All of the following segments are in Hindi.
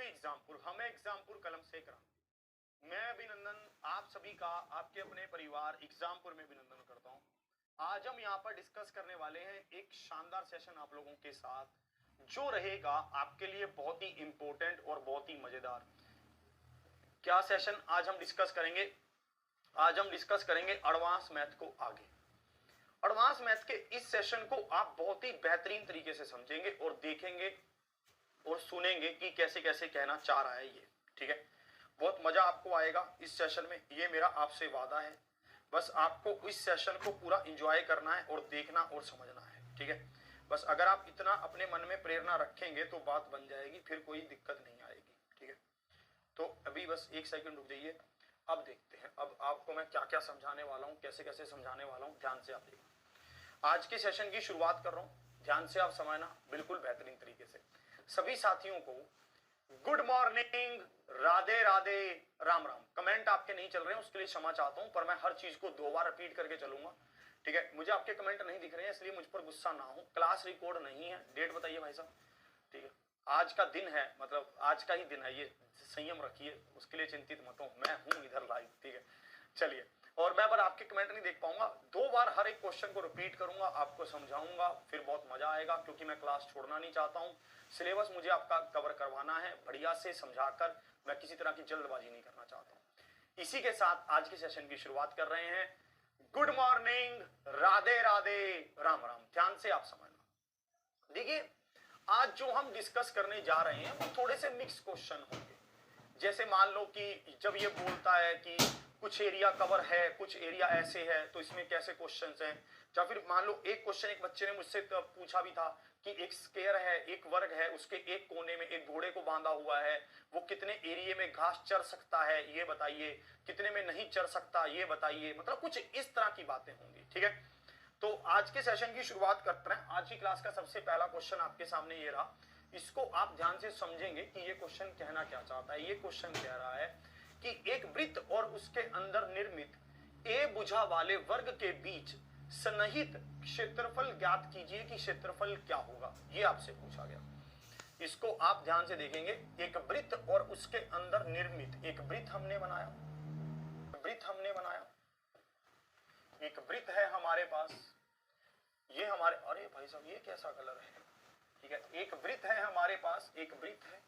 एग्जामपुर, हमें एग्जामपुर कलम से क्रांति। मैं अभिनंदन आप सभी का आपके अपने परिवार एग्जामपुर में अभिनंदन करता हूं। आज हम यहाँ पर डिस्कस करने वाले हैं एक शानदार सेशन आप लोगों के साथ, जो रहेगा आपके लिए बहुत ही इंपॉर्टेंट और बहुत ही मजेदार। क्या सेशन आज हम डिस्कस करेंगे? आज हम डिस्कस करेंगे एडवांस मैथ को आगे। एडवांस मैथ के इस सेशन को आप बहुत ही बेहतरीन तरीके से समझेंगे और देखेंगे और सुनेंगे कि कैसे कैसे कहना चाह रहा है ये, ठीक है। बहुत मजा आपको आएगा इस सेशन में, ये मेरा आपसे वादा है। बस आपको इस सेशन को पूरा एंजॉय करना है और देखना और समझना है, ठीक है। बस अगर आप इतना अपने मन में प्रेरणा रखेंगे तो बात बन जाएगी, फिर कोई दिक्कत नहीं आएगी, ठीक है। तो अभी बस एक सेकंड रुक जाइए, अब देखते हैं अब आपको मैं क्या क्या समझाने वाला हूँ, कैसे कैसे समझाने वाला हूँ। ध्यान से आप देखिए, आज के सेशन की शुरुआत कर रहा हूँ, ध्यान से आप समझना बिल्कुल बेहतरीन तरीके से। सभी साथियों को good morning, Radhe Radhe, Ram Ram. Comment आपके नहीं चल रहे हैं, उसके लिए क्षमा चाहता हूं, पर मैं हर चीज को 2 बार रिपीट करके चलूंगा, ठीक है। मुझे आपके कमेंट नहीं दिख रहे हैं, इसलिए मुझ पर गुस्सा ना हो। क्लास रिकॉर्ड नहीं है, डेट बताइए भाई साहब, ठीक है। आज का दिन है, मतलब आज का ही दिन है, ये संयम रखिए, उसके लिए चिंतित मत हो, मैं हूं इधर लाइव, ठीक है। चलिए, और मैं पर आपके कमेंट नहीं देख पाऊंगा, 2 बार हर एक क्वेश्चन को रिपीट करूंगा, आपको समझाऊंगा, फिर बहुत मजा आएगा, क्योंकि मैं क्लास छोड़ना नहीं चाहता हूं। सिलेबस मुझे आपका कवर करवाना है बढ़िया से समझाकर, मैं किसी तरह की जल्दबाजी नहीं करना चाहता हूं। इसी के साथ आज के सेशन की शुरुआत कर रहे हैं। Good morning, Radhe Radhe, Ram Ram. ध्यान से आप समझना। देखिए, आज जो हम डिस्कस करने जा रहे हैं वो थोड़े से मिक्स क्वेश्चन होंगे। जैसे मान लो कि जब ये बोलता है कि कुछ एरिया कवर है, कुछ एरिया ऐसे है, तो इसमें कैसे क्वेश्चंस हैं। या फिर मान लो एक क्वेश्चन एक बच्चे ने मुझसे पूछा भी था कि एक स्क्वायर है, एक वर्ग है, उसके एक कोने में एक घोड़े को बांधा हुआ है, वो कितने एरिया में घास चर सकता है ये बताइए, कितने में नहीं चर सकता ये बताइए। मतलब कुछ इस तरह की बातें होंगी, ठीक है। तो आज के सेशन की शुरुआत करते हैं। आज की क्लास का सबसे पहला क्वेश्चन आपके सामने ये रहा, इसको आप ध्यान से समझेंगे कि ये क्वेश्चन कहना क्या चाहता है। ये क्वेश्चन कह रहा है कि एक वृत्त और उसके अंदर निर्मित ए भुजा वाले वर्ग के बीच सन्निहित क्षेत्रफल ज्ञात कीजिए कि क्षेत्रफल क्या होगा, ये आपसे पूछा गया। इसको आप ध्यान से देखेंगे। एक वृत्त और उसके अंदर निर्मित, एक वृत्त हमने बनाया, वृत्त हमने बनाया, एक वृत्त है हमारे पास, ये हमारे, अरे भाई साहब ये कैसा कलर है, ठीक है। एक वृत्त है हमारे पास, एक वृत्त है,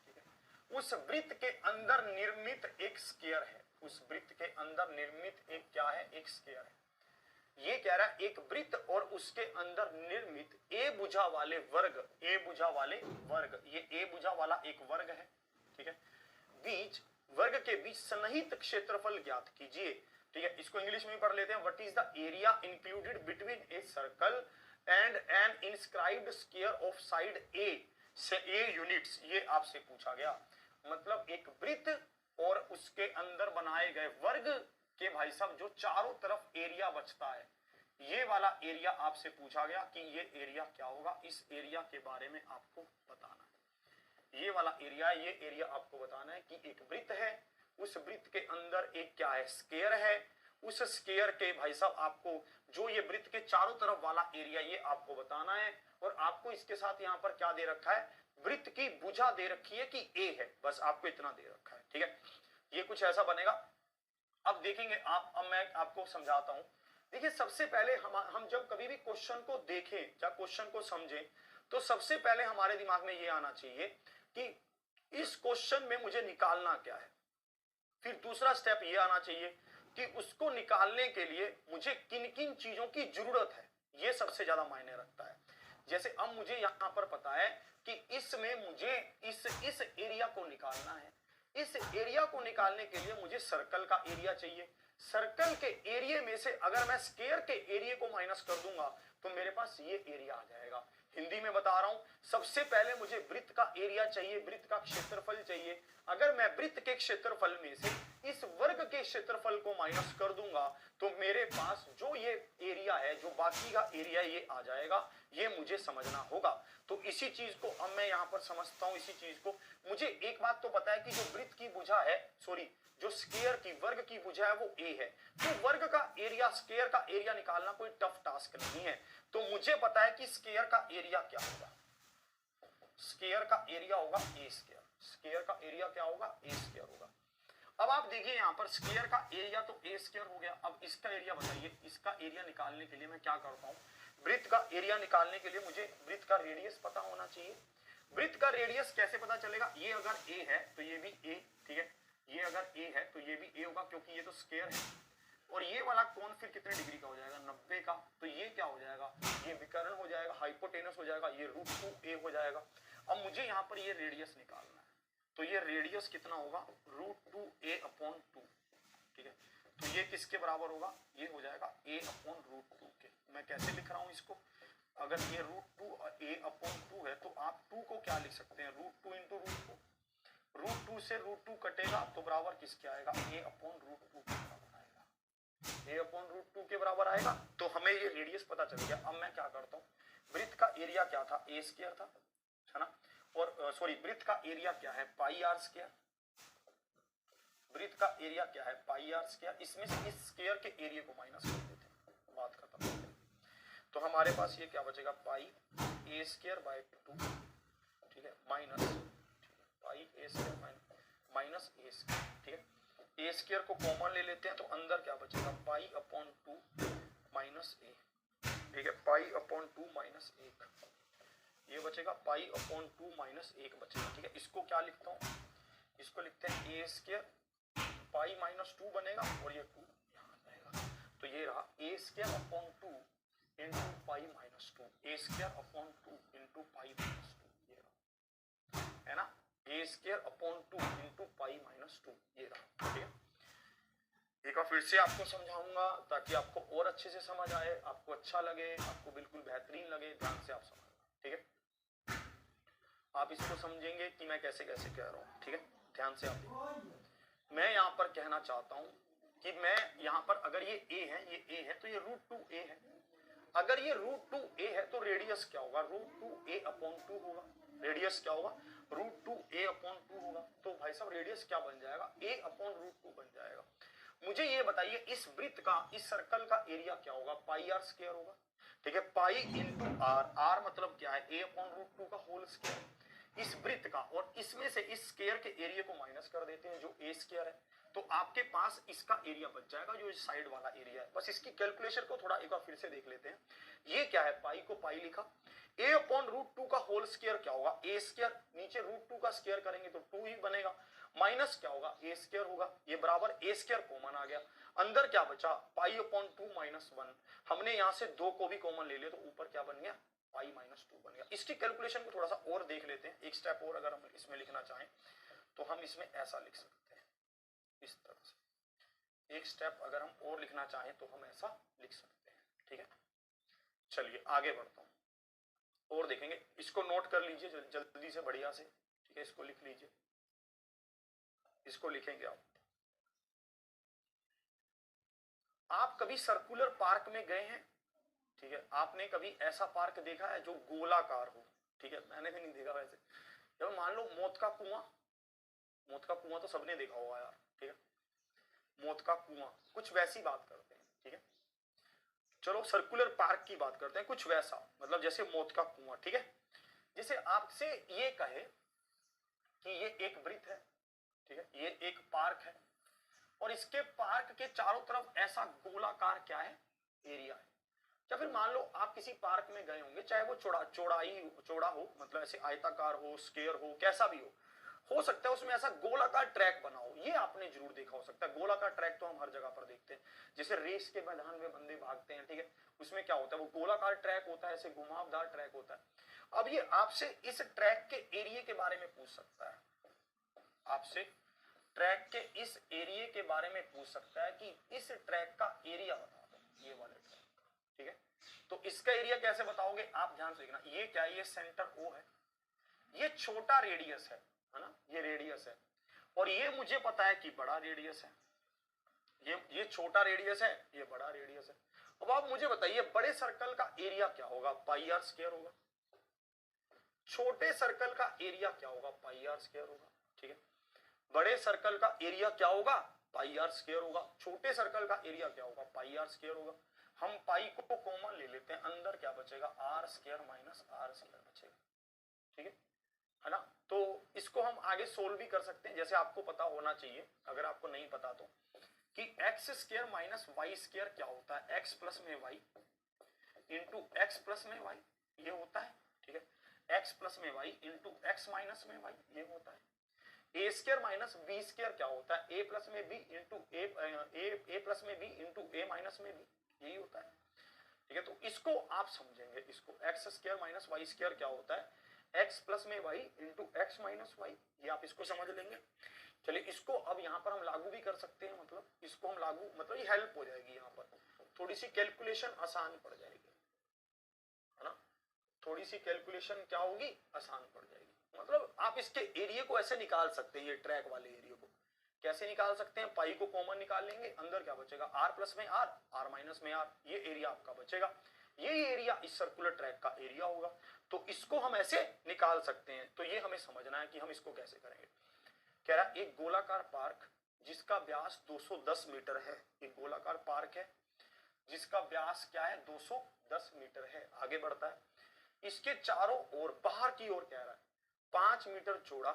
ठीक है। उस वृत्त के अंदर निर्मित एक स्क्वायर है, उस वृत्त के अंदर निर्मित एक क्या है, एक स्क्वायर है। ये कह रहा है एक वृत्त और उसके अंदर निर्मित ए भुजा वाले वर्ग, ए भुजा वाले वर्ग, ये ए भुजा वाला एक वर्ग है, ठीक है। बीच वर्ग के बीच सन्निहित क्षेत्रफल ज्ञात कीजिए, ठीक है। इसको इंग्लिश में पढ़ लेते हैं। What is the area included between a circle and an inscribed square of side A say A units, ये आपसे पूछा गया। मतलब एक वृत्त और उसके अंदर बनाए गए वर्ग के भाई साहब जो चारों तरफ एरिया बचता है, ये वाला एरिया आपसे पूछा गया कि ये एरिया क्या होगा। इस एरिया के बारे में आपको बताना है। ये वाला एरिया, ये एरिया आपको बताना है कि एक वृत्त है, उस वृत्त के अंदर एक क्या है, स्क्वायर है। उस स्क्वायर के भाई साहब आपको जो ये वृत्त के चारों तरफ वाला एरिया, ये आपको बताना है। और आपको इसके साथ यहाँ पर क्या दे रखा है, वृत्त की भुजा दे रखी है कि ए है, बस आपको इतना दे रखा है, ठीक है। ये कुछ ऐसा बनेगा। अब देखेंगे आप, अब मैं आपको समझाता हूं। देखिए, सबसे पहले हम जब कभी भी क्वेश्चन को देखें या क्वेश्चन को समझें, तो सबसे पहले हमारे दिमाग में ये आना चाहिए कि इस क्वेश्चन में मुझे निकालना क्या है। फिर दूसरा स्टेप ये आना चाहिए कि उसको निकालने के लिए मुझे किन किन चीजों की जरूरत है, ये सबसे ज्यादा मायने रखता है। जैसे अब मुझे यहां पर पता है कि इसमें मुझे इस एरिया को निकालना है। इस एरिया को निकालने के लिए मुझे सर्कल का एरिया चाहिए। सर्कल के एरिया में से अगर मैं स्क्वायर के एरिया को माइनस कर दूंगा तो मेरे पास ये एरिया आ जाएगा। हिंदी में बता रहा हूं, सबसे पहले मुझे वृत्त का एरिया चाहिए, वृत्त का क्षेत्रफल चाहिए। अगर मैं वृत्त के क्षेत्रफल में से इस वर्ग के क्षेत्रफल को माइनस कर दूंगा तो मेरे पास जो ये एरिया है, जो बाकी का एरिया, ये आ जाएगा। ये मुझे समझना होगा। तो इसी चीज को अब मैं यहां पर समझता हूं। इसी चीज को मुझे एक बात तो पता है कि जो वृत्त की भुजा है, सॉरी, जो स्क्वायर की वर्ग की भुजा है वो ए है। तो वर्ग का एरिया, स्क्वायर का एरिया निकालना कोई टफ टास्क नहीं है। तो मुझे पता है कि स्क्वायर का एरिया क्या होगा। स्क्वायर का एरिया होगा ए स्क्वायर, स्क्वायर का एरिया क्या होगा ए स्क्वायर होगा। अब आप देखिए यहाँ पर स्क्वायर का एरिया तो ए स्क्वायर हो गया, अब इसका एरिया बताइए। इसका एरिया निकालने के लिए मैं क्या करता हूँ, वृत्त का एरिया निकालने के लिए मुझे वृत्त का रेडियस पता होना चाहिए। वृत्त का रेडियस कैसे पता चलेगा, ये अगर ए है तो ये भी ए, ठीक है, ये अगर ए है तो ये भी ए होगा क्योंकि ये तो स्क्वायर है। और ये वाला कोण फिर कितने डिग्री का हो जाएगा, 90 का, तो ये क्या हो जाएगा, ये विकर्ण हो जाएगा, हाइपोटेनस हो जाएगा, ये √2a हो जाएगा। अब मुझे यहाँ पर ये रेडियस निकालना है, तो ये रेडियस कितना होगा, √2a/2, ठीक है। तो ये किसके बराबर होगा, ये हो जाएगा a/√2 के। मैं कैसे लिख रहा हूँ इसको, अगर ये √2a/2 है तो आप 2 को क्या लिख सकते हैं, √2 × √2, √2 से √2 कटेगा तो बराबर किसके आएगा, a/√2 के बराबर आएगा, a/√2 के बराबर आएगा। तो हमें ये रेडियस पता चल गया। अब मैं क्या करता हूँ, वृत्त का एरिया क्या था, ए स्क्वायर था, है ना, और सॉरी वृत्त का एरिया क्या है, पाई आर स्क्वायर, वृत्त का एरिया क्या है, पाई आर स्क्वायर। इसमें से इस स्क्वायर के एरिया को माइनस कर देते हैं, बात खत्म हो गई। तो हमारे पास ये क्या बचेगा, पाई ए स्क्वायर बाय 2, ठीक है, माइनस पाई ए स्क्वायर माइनस ए स्क्वायर, ठीक है। ए स्क्वायर को कॉमन ले लेते हैं तो अंदर क्या बचेगा, पाई/2 माइनस ए, ठीक है, पाई/2 माइनस 1, ये बचेगा पाई/2 माइनस 1 बचेगा, ठीक है। इसको क्या लिखता हूँ, इसको लिखते हैं ए स्क्वायर पाई-2 बनेगा और ये 2 यहाँ आ जाएगा, तो ये रहा a²/2 इंटू पाई-2, a²/2 इंटू पाई-2, ये रहा, है ना, a²/2 इंटू पाई-2, ये रहा, ठीक है। एक बार फिर से आपको समझाऊंगा ताकि आपको और अच्छे से समझ आए, आपको अच्छा लगे, आपको बिल्कुल बेहतरीन लगे, ध्यान से आप समझ, ठीक है। आप इसको समझेंगे कि मैं कैसे कैसे कह रहा हूँ, ठीक है, ध्यान से आप। मैं यहाँ पर कहना चाहता हूँ कि मैं यहाँ पर अगर ये a है, ये a है तो ये √2a है। अगर ये √2a है तो रेडियस क्या होगा, √2a/2 होगा। रेडियस क्या होगा, √2a/2 होगा। तो भाई साहब रेडियस क्या बन जाएगा, a/√2 बन जाएगा। मुझे ये बताइए इस वृत्त का, इस सर्कल का एरिया क्या होगा, पाई आर स्क्वायर होगा, ठीक है, पाई इंटू आर, आर मतलब क्या है, a/√2 का होल स्क्वायर। इस वृत्त का और इसमें से इस स्क्वायर के एरिया को माइनस कर देते हैं जो ए स्क्वायर है, तो आपके पास इसका एरिया बच जाएगा जो इस साइड वाला एरिया है। बस इसकी कैलकुलेशन को थोड़ा एक बार फिर से देख लेते हैं। ये क्या है, पाई को पाई लिखा, a/√2 का होल स्क्वायर क्या होगा, ए स्क्वायर, नीचे √2 का स्क्वायर करेंगे तो 2 ही बनेगा, माइनस क्या होगा, ए स्क्वायर होगा, ये बराबर ए स्क्वायर कॉमन आ गया, अंदर क्या बचा, पाई/2 माइनस 1, हमने यहां से 2 को भी कॉमन ले लिया तो ऊपर क्या बन गया, पाई-2 बन गया। इसकी कैलकुलेशन को थोड़ा सा और देख लेते हैं, एक स्टेप और अगर हम इसमें लिखना चाहें तो हम इसमें ऐसा लिख सकते हैं, इस तरह से एक स्टेप अगर हम और लिखना चाहें तो हम ऐसा लिख सकते हैं, ठीक है। चलिए आगे बढ़ता हूं और देखेंगे, इसको नोट कर लीजिए जल्दी से, बढ़िया से, ठीक है, इसको लिख लीजिए, इसको लिखेंगे आप कभी सर्कुलर पार्क में गए हैं, ठीक है, आपने कभी ऐसा पार्क देखा है जो गोलाकार हो, ठीक है, मैंने भी नहीं देखा वैसे। जब मान लो मौत का कुआं तो सबने देखा होगा यार, ठीक है, मौत का कुआं, कुछ वैसी बात करते हैं, ठीक है। चलो सर्कुलर पार्क की बात करते हैं, कुछ वैसा, मतलब जैसे मौत का कुआं, ठीक है। जैसे आपसे ये कहे कि ये एक वृत्त है, ठीक है, ये एक पार्क है और इसके पार्क के चारों तरफ ऐसा गोलाकार क्या है, एरिया है। या फिर मान लो आप किसी पार्क में गए होंगे, चाहे वो चौड़ा हो, मतलब ऐसे आयताकार हो, स्क्वायर हो, कैसा भी हो सकता है उसमें ऐसा गोलाकार ट्रैक बना हो, ये आपने जरूर देखा हो सकता है। गोलाकार ट्रैक तो हम हर जगह पर देखते हैं, जैसे रेस के मैदान में बंदे भागते हैं, ठीक है, उसमें क्या होता है, वो गोलाकार ट्रैक होता है, ऐसे घुमावदार ट्रैक होता है। अब ये आपसे इस ट्रैक के एरिया के बारे में पूछ सकता है, आपसे ट्रैक के इस एरिया के बारे में पूछ सकता है कि इस ट्रैक का एरिया बता दो, ये वाले ट्रैक, ठीक है। तो इसका एरिया कैसे बताओगे, आप ध्यान से देखना, ये क्या है, ये सेंटर O है, ये छोटा रेडियस है ना, ये रेडियस है, और ये मुझे पता है कि बड़ा रेडियस है, ये छोटा रेडियस है, ये बड़ा रेडियस है। अब आप मुझे बताइए बड़े सर्कल का एरिया क्या होगा, पाई आर स्क्वायर होगा, छोटे सर्कल का एरिया क्या होगा, पाई आर स्क्वायर होगा, ठीक है। बड़े सर्कल का एरिया क्या होगा, पाई आर स्क्वायर होगा, छोटे सर्कल का एरिया क्या होगा, पाई आर स्क्वायर होगा। हम पाई को कॉमन ले लेते हैं, अंदर क्या बचेगा, r square minus r square बचेगा, ठीक है। है ना। तो इसको हम आगे सोल्व भी कर सकते हैं, जैसे आपको पता होना चाहिए, अगर आपको नहीं पता तो, कि x square minus y square क्या होता है, एक्स प्लस में वाई इंटू एक्स प्लस में वाई, ये होता है, ठीक है। एक्स प्लस में वाई इंटू एक्स माइनस में वाई, ये होता है। A square minus b square क्या होता है, ए प्लस में बी इंटू ए प्लस में बी इंटू ए माइनस में बी, यही होता है, ठीक है। तो इसको आप समझेंगे, इसको x square minus y square क्या होता है, एक्स प्लस में y into x minus y, ये आप इसको समझ लेंगे। चलिए इसको अब यहाँ पर हम लागू भी कर सकते हैं, मतलब इसको हम लागू, मतलब ये हेल्प हो जाएगी, यहाँ पर थोड़ी सी कैलकुलेशन आसान पड़ जाएगी, है ना। थोड़ी सी कैलकुलेशन क्या होगी, आसान पड़ जाएगी। मतलब आप इसके एरिया को ऐसे निकाल सकते हैं, ये ट्रैक वाले एरिया को कैसे निकाल सकते हैं, पाई को कॉमन निकाल लेंगे, अंदर क्या बचेगा, आर प्लस में आर, आर माइनस में आर, ये एरिया आपका बचेगा, ये एरिया इस सर्कुलर ट्रैक का एरिया होगा। तो इसको हम ऐसे निकाल सकते हैं। तो ये हमें समझना है कि हम इसको कैसे करेंगे। कह रहा है एक गोलाकार पार्क जिसका व्यास 210 मीटर है, एक गोलाकार पार्क है जिसका व्यास क्या है, 210 मीटर है। आगे बढ़ता है, इसके चारों ओर बाहर की ओर कह रहा है 5 मीटर चौड़ा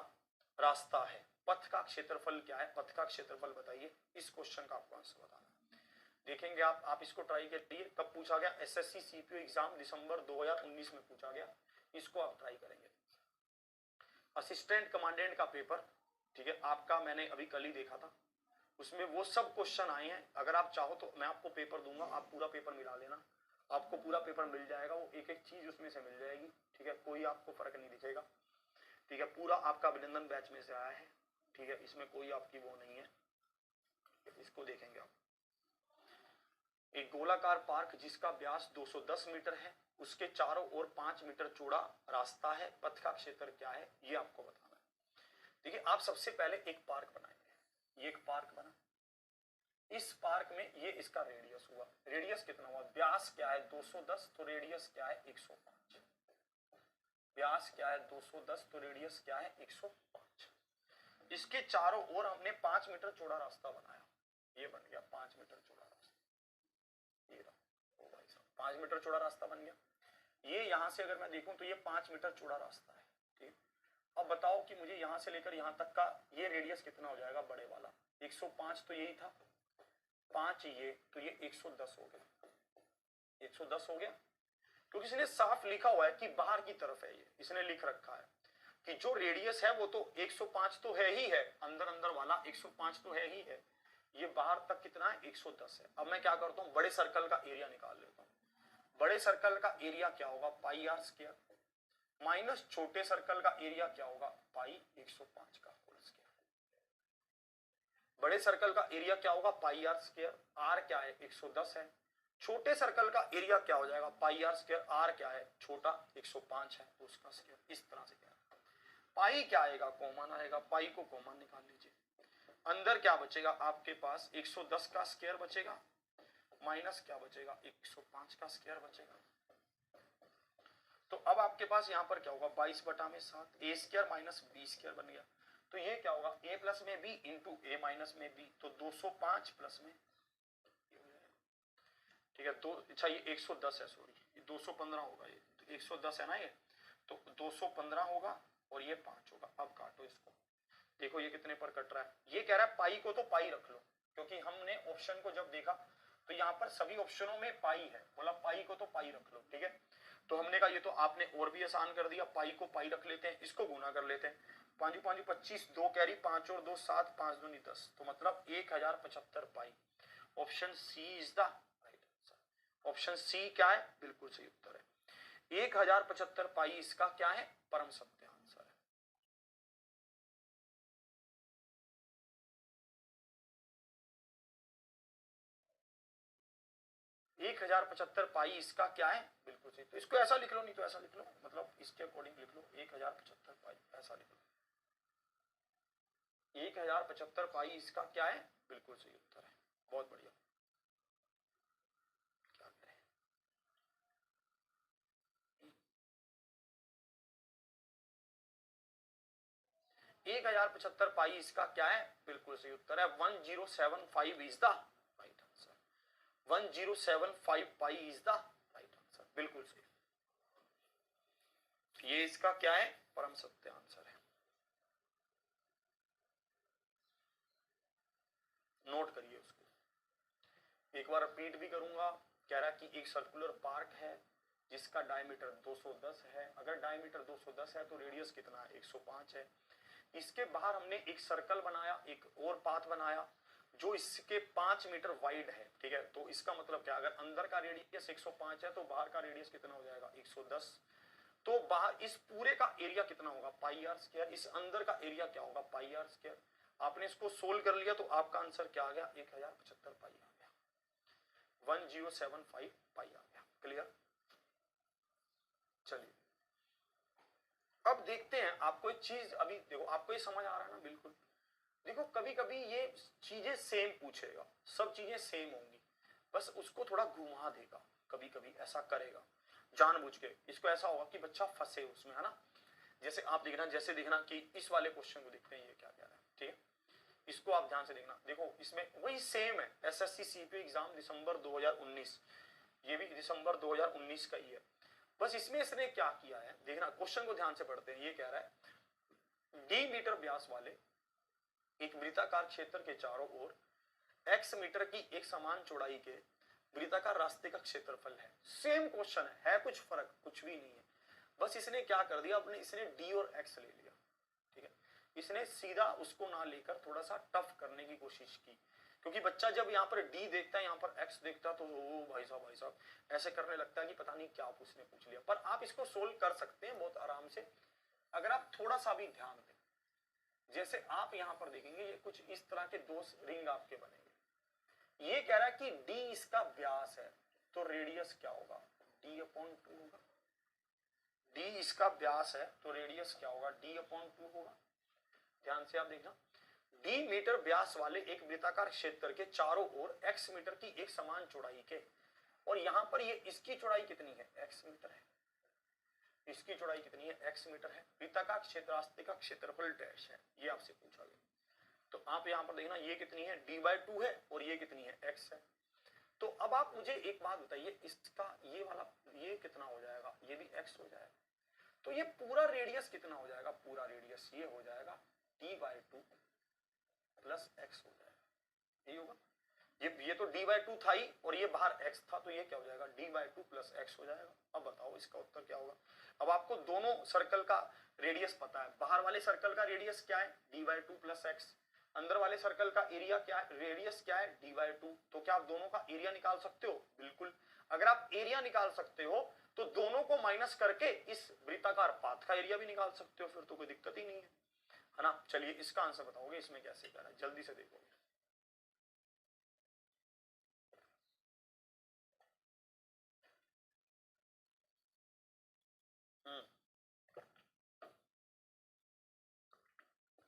रास्ता है, पथ का क्षेत्रफल क्या है, पथ का क्षेत्रफल बताइए। इस क्वेश्चन का आपको आंसर बताना देखेंगे आप इसको ट्राई करिए। कब पूछा गया, एसएससी सीपीओ एग्जाम दिसंबर 2019 में पूछा गया, इसको आप ट्राई करेंगे। असिस्टेंट कमांडेंट का पेपर, ठीक है, आपका मैंने अभी कल ही देखा था, उसमें वो सब क्वेश्चन आए हैं। अगर आप चाहो तो मैं आपको पेपर दूंगा, आप पूरा पेपर मिला लेना, आपको पूरा पेपर मिल जाएगा, वो एक एक चीज उसमें से मिल जाएगी, ठीक है, कोई आपको फर्क नहीं दिखेगा, ठीक है। पूरा आपका अभिनंदन बैच में से आया है, ठीक है, इसमें कोई आपकी वो नहीं है। इसको देखेंगे आप, एक गोलाकार पार्क जिसका व्यास 210 मीटर है, उसके चारों ओर 5 मीटर चौड़ा रास्ता है, पथ का क्षेत्र क्या है, ये आपको बताना है। देखिए आप सबसे पहले एक पार्क बनाएंगे, ये एक पार्क बना, इस पार्क में ये इसका रेडियस हुआ, रेडियस कितना हुआ, व्यास क्या है 210, तो रेडियस क्या है 105, व्यास क्या है 210, तो रेडियस क्या है 105। इसके चारों ओर हमने 5 मीटर चौड़ा रास्ता बनाया, ये बन गया 5 मीटर चौड़ा रास्ता, ये रहा, ओ भाई साहब 5 मीटर चौड़ा रास्ता बन गया। ये यहां से अगर मैं देखूं तो ये 5 मीटर चौड़ा रास्ता है, ठीक। अब बताओ कि मुझे यहां से लेकर यहां तक का ये रेडियस कितना हो जाएगा, बड़े वाला 105, तो यही था 5, ये तो ये 110 हो गया, 110 हो गया, क्योंकि इसने साफ लिखा हुआ है कि बाहर की तरफ है, ये इसने लिख रखा है कि जो रेडियस है वो तो 105 तो है ही है, अंदर अंदर वाला 105 तो है ही है, ये बाहर तक कितना है 110 है। अब मैं क्या करता हूं, बड़े सर्कल का एरिया निकाल लेता हूं। बड़े सर्कल का एरिया क्या होगा, पाई आर स्क्वायर, माइनस छोटे सर्कल का एरिया क्या होगा, पाई 105 का होल स्क्वायर। बड़े सर्कल का एरिया क्या होगा, पाई आर स्क्वायर, आर क्या है 110 है, छोटे सर्कल का एरिया क्या हो जाएगा, पाई आर स्क्वायर, आर क्या है छोटा 105 है, तो उसका स्क्वायर। इस तरह से क्या पाई क्या आएगा, कॉमन आएगा, पाई को कॉमन निकाल लीजिए, अंदर क्या बचेगा आपके पास 110 का स्क्वायर बचेगा, माइनस क्या बचेगा 105 का स्क्वायर बचेगा। तो अब आपके पास यहां पर क्या होगा, 22/7, ए स्क्वायर माइनस बी स्क्वायर बन गया। तो ये क्या होगा, ए प्लस में बी इंटू ए माइनस में बी, तो 205 प्लस में, ठीक है, तो अच्छा ये 110 है, सॉरी ये 215 होगा, ये तो 110 है ना, ये तो 215 होगा और ये 5 होगा। अब काटो इसको, देखो ये कितने पर कट रहा है, ये कह रहा है पाई को तो पाई रख लो, क्योंकि हमने ऑप्शन को जब देखा तो यहाँ पर सभी ऑप्शनों में पाई है, बोला पाई को तो पाई रख लो, ठीक है। तो हमने कहा ये तो आपने और भी आसान कर दिया, पाई को पाई रख लेते हैं, इसको गुना कर लेते हैं, 5 5 25, 2 कैरी 5 और 2 7, 5 दूनी 10, तो मतलब 1075 pi. Option C is the right answer. Option C क्या है, बिल्कुल सही उत्तर है, 1075 पाई इसका क्या है, परम सत्य आंसर है। 1075 पाई इसका क्या है, बिल्कुल सही। तो इसको ऐसा लिख लो, नहीं तो ऐसा लिख लो, मतलब इसके अकॉर्डिंग लिख लो, 1075 पाई ऐसा लिख लो, 1075 पाई इसका क्या है, बिल्कुल सही उत्तर है, बहुत बढ़िया। क्या करें, 1075 पाई इसका क्या है, बिल्कुल सही उत्तर है, 1075 is the right answer, 1075 pi is the right answer, बिल्कुल सही। ये इसका क्या है, परम सत्य आंसर है। नोट करिए उसको, एक बार रिपीट भी करूंगा। कह रहा है कि एक सर्कुलर पार्क है जिसका डायमीटर 210 है। अगर डायमीटर 210 है तो रेडियस कितना है, 105 है। इसके बाहर हमने एक सर्कल बनाया, एक और पाथ बनाया जो इसके 5 मीटर वाइड है, ठीक है। तो इसका मतलब क्या, अगर अंदर का रेडियस 105 है तो बाहर का रेडियस कितना हो जाएगा, 110। तो बाहर इस पूरे का एरिया कितना होगा, पाई आर स्क्वायर। इस अंदर का एरिया क्या होगा, पाई आर स्क्वायर। आपने इसको सोल्व कर लिया तो आपका आंसर क्या आ गया, 1075 पाई आ गया, 1075 पाई आ गया। क्लियर। चलिए अब देखते हैं, आपको एक चीज अभी देखो, आपको ये समझ आ रहा है ना, बिल्कुल। देखो कभी कभी ये चीजें सेम पूछेगा, सब चीजें सेम होंगी, बस उसको थोड़ा घुमा देगा, कभी कभी ऐसा करेगा जानबूझ के। इसको ऐसा होगा कि बच्चा फंसे उसमें, है ना। जैसे आप देखना, जैसे देखना कि इस वाले क्वेश्चन को देखते हैं, ये क्या कह रहा है, ठीक है। इसको आप ध्यान से देखना, देखो इसमें वही सेम है, एसएससी सीपी एग्जाम दिसंबर 2019, ये भी दिसंबर 2019 का ही है। बस इसमें इसने क्या किया है, देखना क्वेश्चन को ध्यान से पढ़ते हैं। ये कह रहा है डी मीटर व्यास वाले एक वृत्ताकार क्षेत्र के चारों ओर x मीटर की एक समान चौड़ाई के वृत्ताकार रास्ते का क्षेत्रफल है। सेम क्वेश्चन है कुछ फर्क कुछ भी नहीं है, बस इसने क्या कर दिया, अपने इसने d और x ले लिया, ठीक है। इसने सीधा उसको ना लेकर थोड़ा सा टफ करने की कोशिश की, क्योंकि बच्चा जब यहाँ पर d देखता है, यहाँ पर x देखता है, तो ओ भाई साहब ऐसे करने लगता है कि पता नहीं क्या उसने पूछ लिया। पर आप इसको सोल्व कर सकते हैं बहुत आराम से, अगर आप थोड़ा सा भी ध्यान दें। जैसे आप यहां पर देखेंगे, ये कुछ इस तरह के दो रिंग आपके बनेंगे। ये कह रहा है कि d इसका व्यास है, तो रेडियस क्या होगा, d/2 होगा। d इसका व्यास है तो रेडियस क्या होगा, d/2 होगा। ध्यान से आप देखना, d मीटर व्यास वाले एक वृत्ताकार क्षेत्र के चारों ओर x मीटर की एक समान चौड़ाई के, और यहां पर ये इसकी चौड़ाई कितनी है, x मीटर है, इसकी चौड़ाई कितनी है, x मीटर है। वृत्ताकार क्षेत्रास्ते का क्षेत्रफल डैश है, ये आपसे पूछा गया। तो आप यहां पर देखना, ये कितनी है, d/2 है, और ये कितनी है, x है। तो अब आप मुझे एक बात बताइए, इसका ये वाला ये कितना हो जाएगा, ये भी x हो जाएगा। तो ये पूरा रेडियस कितना हो जाएगा, पूरा रेडियस ये हो जाएगा d/2 प्लस x हो जाएगा, यही होगा। ये तो d/2 था ही, और ये बाहर x था, तो ये क्या हो जाएगा, d/2 प्लस x हो जाएगा। अब बताओ इसका उत्तर क्या होगा। अब आपको दोनों सर्कल का रेडियस पता है, बाहर वाले सर्कल का रेडियस क्या है, d/2 प्लस x, अंदर वाले सर्कल का एरिया क्या है, रेडियस क्या है, d/2। तो क्या आप दोनों का एरिया निकाल सकते हो, बिल्कुल। अगर आप एरिया निकाल सकते हो तो दोनों को माइनस करके इस वृत्ताकार पाथ का एरिया भी निकाल सकते हो, फिर तो कोई दिक्कत ही नहीं है ना। चलिए इसका आंसर बताओगे, इसमें कैसे कह रहा है, जल्दी से देखोगे।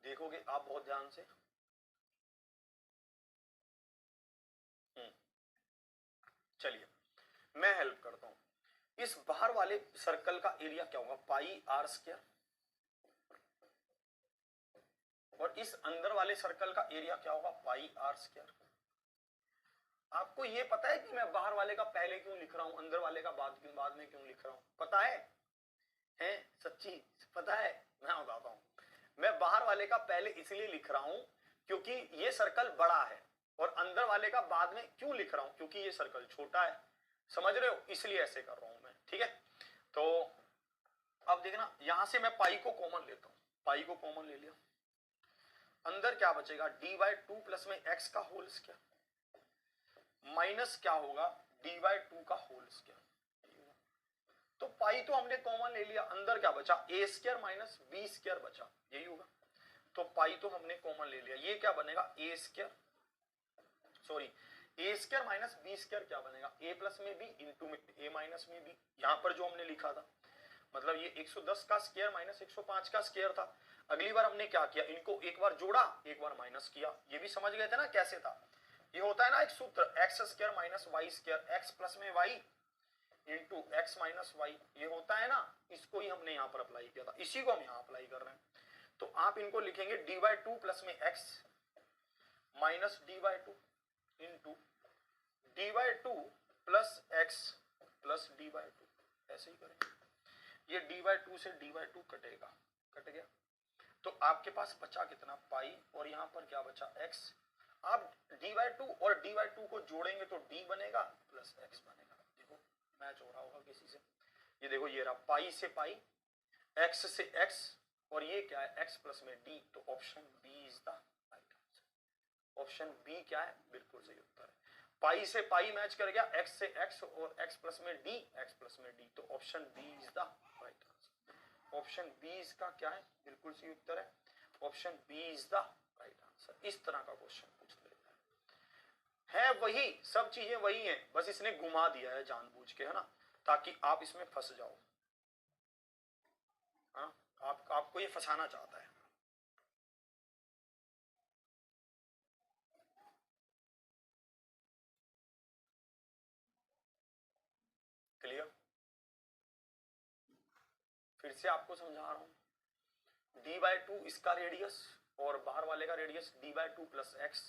देखोगे आप बहुत ध्यान से। चलिए मैं हेल्प करता हूं। इस बाहर वाले सर्कल का एरिया क्या होगा, पाई आर स्क्वायर, और इस अंदर वाले सर्कल का एरिया क्या होगा, पाई आर स्क्वायर। आपको ये पता है कि मैं बाहर वाले का पहले क्यों लिख रहा हूं, अंदर वाले का बाद में क्यों लिख रहा हूं, पता है सच्ची पता है। मैं बताता हूं, मैं बाहर वाले का पहले इसलिए लिख रहा हूं क्योंकि ये सर्कल बड़ा है, और अंदर वाले का बाद में क्यों लिख रहा हूं, क्योंकि ये सर्कल छोटा है। समझ रहे हो, इसलिए ऐसे कर रहा हूं मैं, ठीक है। तो अब देखना, यहां से मैं पाई को कॉमन लेता हूं, पाई को कॉमन ले लिया, अंदर क्या बचेगा, d/2 प्लस में x का होल स्क्वायर माइनस क्या होगा, d/2 का होल स्क्वायर। तो पाई तो हमने कॉमन ले लिया, अंदर क्या बचा, a square minus b square बचा, यही होगा। तो पाई तो हमने कॉमन ले लिया, ये क्या बनेगा, a square, sorry a square minus b square क्या बनेगा, a प्लस में b इंटू में a माइनस में b, यहां पर जो हमने लिखा था, मतलब ये 110 का स्क्वायर माइनस 105 का स्क्वायर था। अगली बार हमने क्या किया, इनको एक बार जोड़ा एक बार माइनस किया, ये भी समझ गए थे ना कैसे था। ये होता है ना एक सूत्र, x square minus y square, x plus में y into x minus y, ये होता है ना, इसको ही हमने यहाँ पर अप्लाई किया था, इसी को हम यहाँ अप्लाई कर रहे हैं। तो आप इनको लिखेंगे d/2 प्लस में x minus d/2 into d/2 plus x plus d/2, ऐसे ही करेंगे। ये d/2 से d/2 कटेगा, कट गया। तो आपके पास बचा कितना, पाई, और यहाँ पर क्या बचा, x। आप d/2 और d/2 को जोड़ेंगे तो d बनेगा प्लस x बनेगा। देखो मैच हो रहा होगा किसी से, ये देखो ये रहा पाई से पाई, x से x, और ये क्या है x प्लस में d। तो option B is the right answer. Option B क्या है, बिल्कुल सही उत्तर है। पाई से पाई मैच कर गया, x से x और x प्लस में d, x प्लस में d। तो option B is the right answer. Option B इसका क्या है, बिल्कुल सही उत्तर है। Option B is the right answer. इस तरह का क्वेश्चन पूछ लेता है वही सब चीजें वही हैं, बस इसने घुमा दिया है जानबूझ के, है ना, ताकि आप इसमें फंस जाओ। हाँ, आपको ये फंसाना चाहता है। क्लियर? फिर से आपको समझा रहा हूं, d/2 इसका रेडियस और बाहर वाले का रेडियस d/2 प्लस x।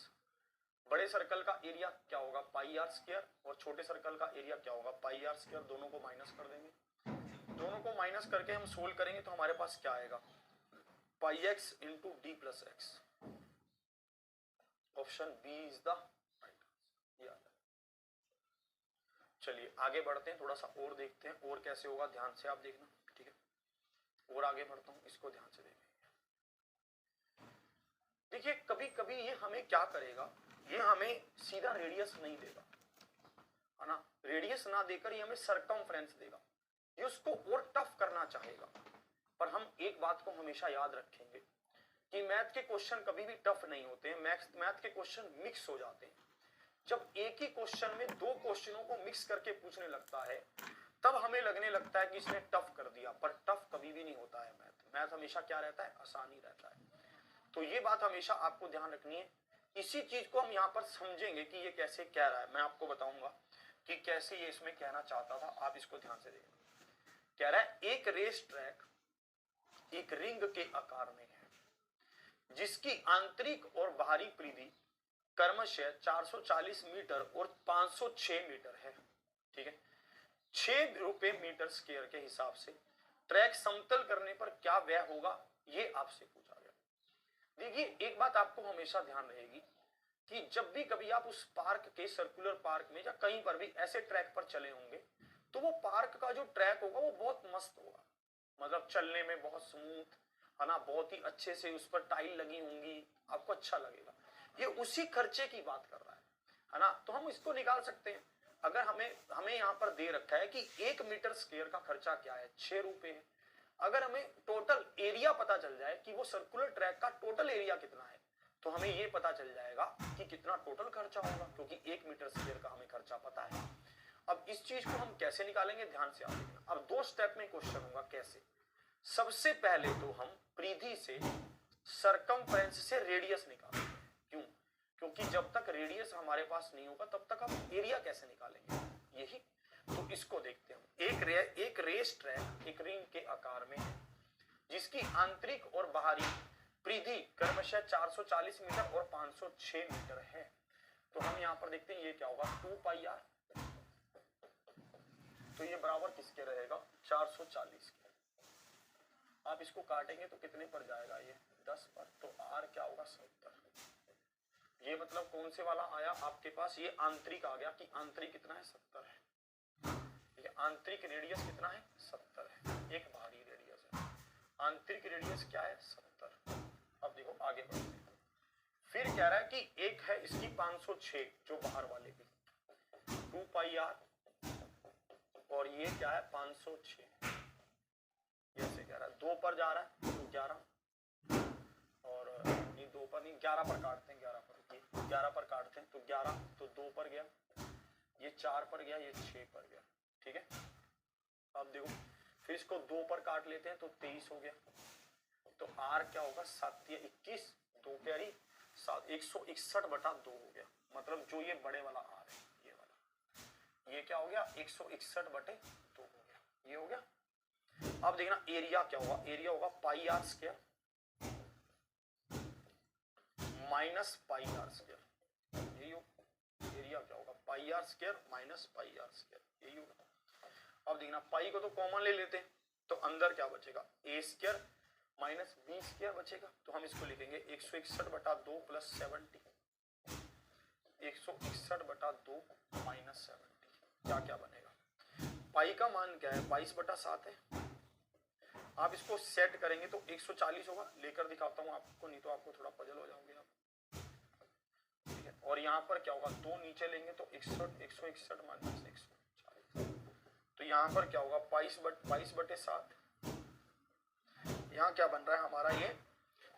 बड़े सर्कल का एरिया क्या होगा, पाई आर स्क्वायर, और छोटे सर्कल का एरिया क्या होगा, पाई आर स्क्वायर। दोनों को माइनस कर देंगे, दोनों को माइनस करके हम सोल्व करेंगे तो हमारे पास क्या आएगा, pi x into d plus x. Option B is the right answer. चलिए आगे बढ़ते हैं, थोड़ा सा और देखते हैं और कैसे होगा, ध्यान से आप देखना, ठीक है। और आगे बढ़ता हूं, इसको ध्यान से देखेंगे। देखिए कभी कभी ये हमें क्या करेगा, ये हमें सीधा रेडियस नहीं देगा, है ना, रेडियस ना देकर ये हमें सरकमफ्रेंस देगा, ये उसको और टफ करना चाहेगा। पर हम एक बात को हमेशा याद रखेंगे कि मैथ के क्वेश्चन कभी भी टफ नहीं होते हैं, मैथ के क्वेश्चन मिक्स हो जाते हैं। जब एक ही क्वेश्चन में दो क्वेश्चनों को मिक्स करके पूछने लगता है तब हमें लगने लगता है कि इसने टफ कर दिया, पर टफ कभी भी नहीं होता है मैथ हमेशा क्या रहता है, आसानी रहता है। तो ये बात हमेशा आपको ध्यान रखनी है। इसी चीज को हम यहाँ पर समझेंगे कि ये कैसे कह रहा है, मैं आपको बताऊंगा कि कैसे ये इसमें कहना चाहता था, आप इसको ध्यान से देखना। कह रहा है एक रेस ट्रैक एक रिंग के आकार में है, जिसकी आंतरिक और बाहरी परिधि क्रमशः 440 मीटर और 506 मीटर है, ठीक है। 6 रुपए मीटर स्क्वायर के हिसाब से ट्रैक समतल करने पर क्या व्यय होगा, ये आपसे पूछा गया। देखिए एक बात आपको हमेशा ध्यान रहेगी कि जब भी कभी आप उस पार्क के, सर्कुलर पार्क में या कहीं पर भी ऐसे ट्रैक पर चले होंगे तो वो पार्क का जो ट्रैक होगा वो बहुत मस्त होगा, मतलब चलने में बहुत स्मूथ, है ना, बहुत ही अच्छे से उस पर टाइल लगी होंगी, आपको अच्छा लगेगा। ये उसी खर्चे की बात कर रहा है ना। तो हम इसको निकाल सकते हैं, अगर हमें यहाँ पर दे रखा है कि 1 मीटर स्क्वायर का खर्चा क्या है, 6 रुपए है। अगर हमें टोटल एरिया पता चल जाए कि वो सर्कुलर ट्रैक का टोटल एरिया कितना है तो हमें ये पता चल जाएगा कि कितना टोटल खर्चा होगा, क्योंकि 1 मीटर स्क्वायर का हमें खर्चा पता है। अब इस चीज को हम कैसे निकालेंगे, ध्यान से आप देखना। अब 2 स्टेप में क्वेश्चन होगा कैसे। सबसे पहले तो हम परिधि से, सरकमफ्रेंस से रेडियस निकालेंगे। क्यों? क्योंकि जब तक रेडियस हमारे पास नहीं होगा तब तक हम एरिया कैसे निकालेंगे, यही। तो इसको देखते हैं। एक रेस ट्रैक एक रिंग के आकार में है, जिसकी आंतरिक और बाहरी परिधि क्रमशः 440 मीटर और 506 मीटर है। तो हम यहां पर देखते हैं ये क्या होगा, 2 पाई आर। तो ये बराबर किसके रहेगा, 440 के। आप इसको काटेंगे तो कितने पर जाएगा, ये 10 पर। तो आर क्या होगा, 70। ये मतलब कौन से वाला आया आपके पास, ये आंतरिक आ गया कि आंतरिक कितना है, 70 है। ये आंतरिक रेडियस कितना है, 70 है। एक बाहरी रेडियस है, आंतरिक रेडियस क्या है, 70। अब देखो आगे बढ़ते हैं। फिर कह रहा है कि एक है इसकी 506 जो बाहर वाले की, 2 पाई आर, और ये क्या है 506, ऐसे कह रहा है। 2 पर जा रहा है तो 11, और नहीं 2 पर नहीं, 11 पर काटते हैं, 11 पर, ये 11 पर काटते हैं तो 11, तो 2 पर गया, ये 4 पर गया, ये 6 पर गया, ठीक है। अब देखो फिर इसको 2 पर काट लेते हैं तो 23 हो गया। तो आर क्या होगा, 7 या 21, 2 प्यारी 7, 161/2 हो गया। मतलब जो ये बड़े वाला आर है, ये वाला, ये क्या हो गया, 161/2 हो गया, ये हो गया। अब देखना एरिया क्या होगा, एरिया होगा pi r square minus pi r square, यही होगा। एरिया क्या होगा, pi r square minus pi r square, यही होगा। अब देखना पाई को तो कॉमन ले लेते हैं, तो अंदर क्या बचेगा, ए स्क्वायर माइनस बी स्क्वायर बचेगा। तो हम इसको लिखेंगे 161/2 प्लस 70, 161/2 माइनस 70। क्या क्या बनेगा, पाई का मान क्या है 22/7 है। आप इसको सेट करेंगे तो 140 होगा, लेकर दिखाता हूं आपको, नहीं तो आपको थोड़ा पजल हो जाओगे आप, ठीक है। और यहाँ पर क्या होगा, 2 नीचे लेंगे तो 61, 161 माइनस 140, तो यहाँ पर क्या होगा 22/7। यहाँ क्या बन रहा है हमारा, ये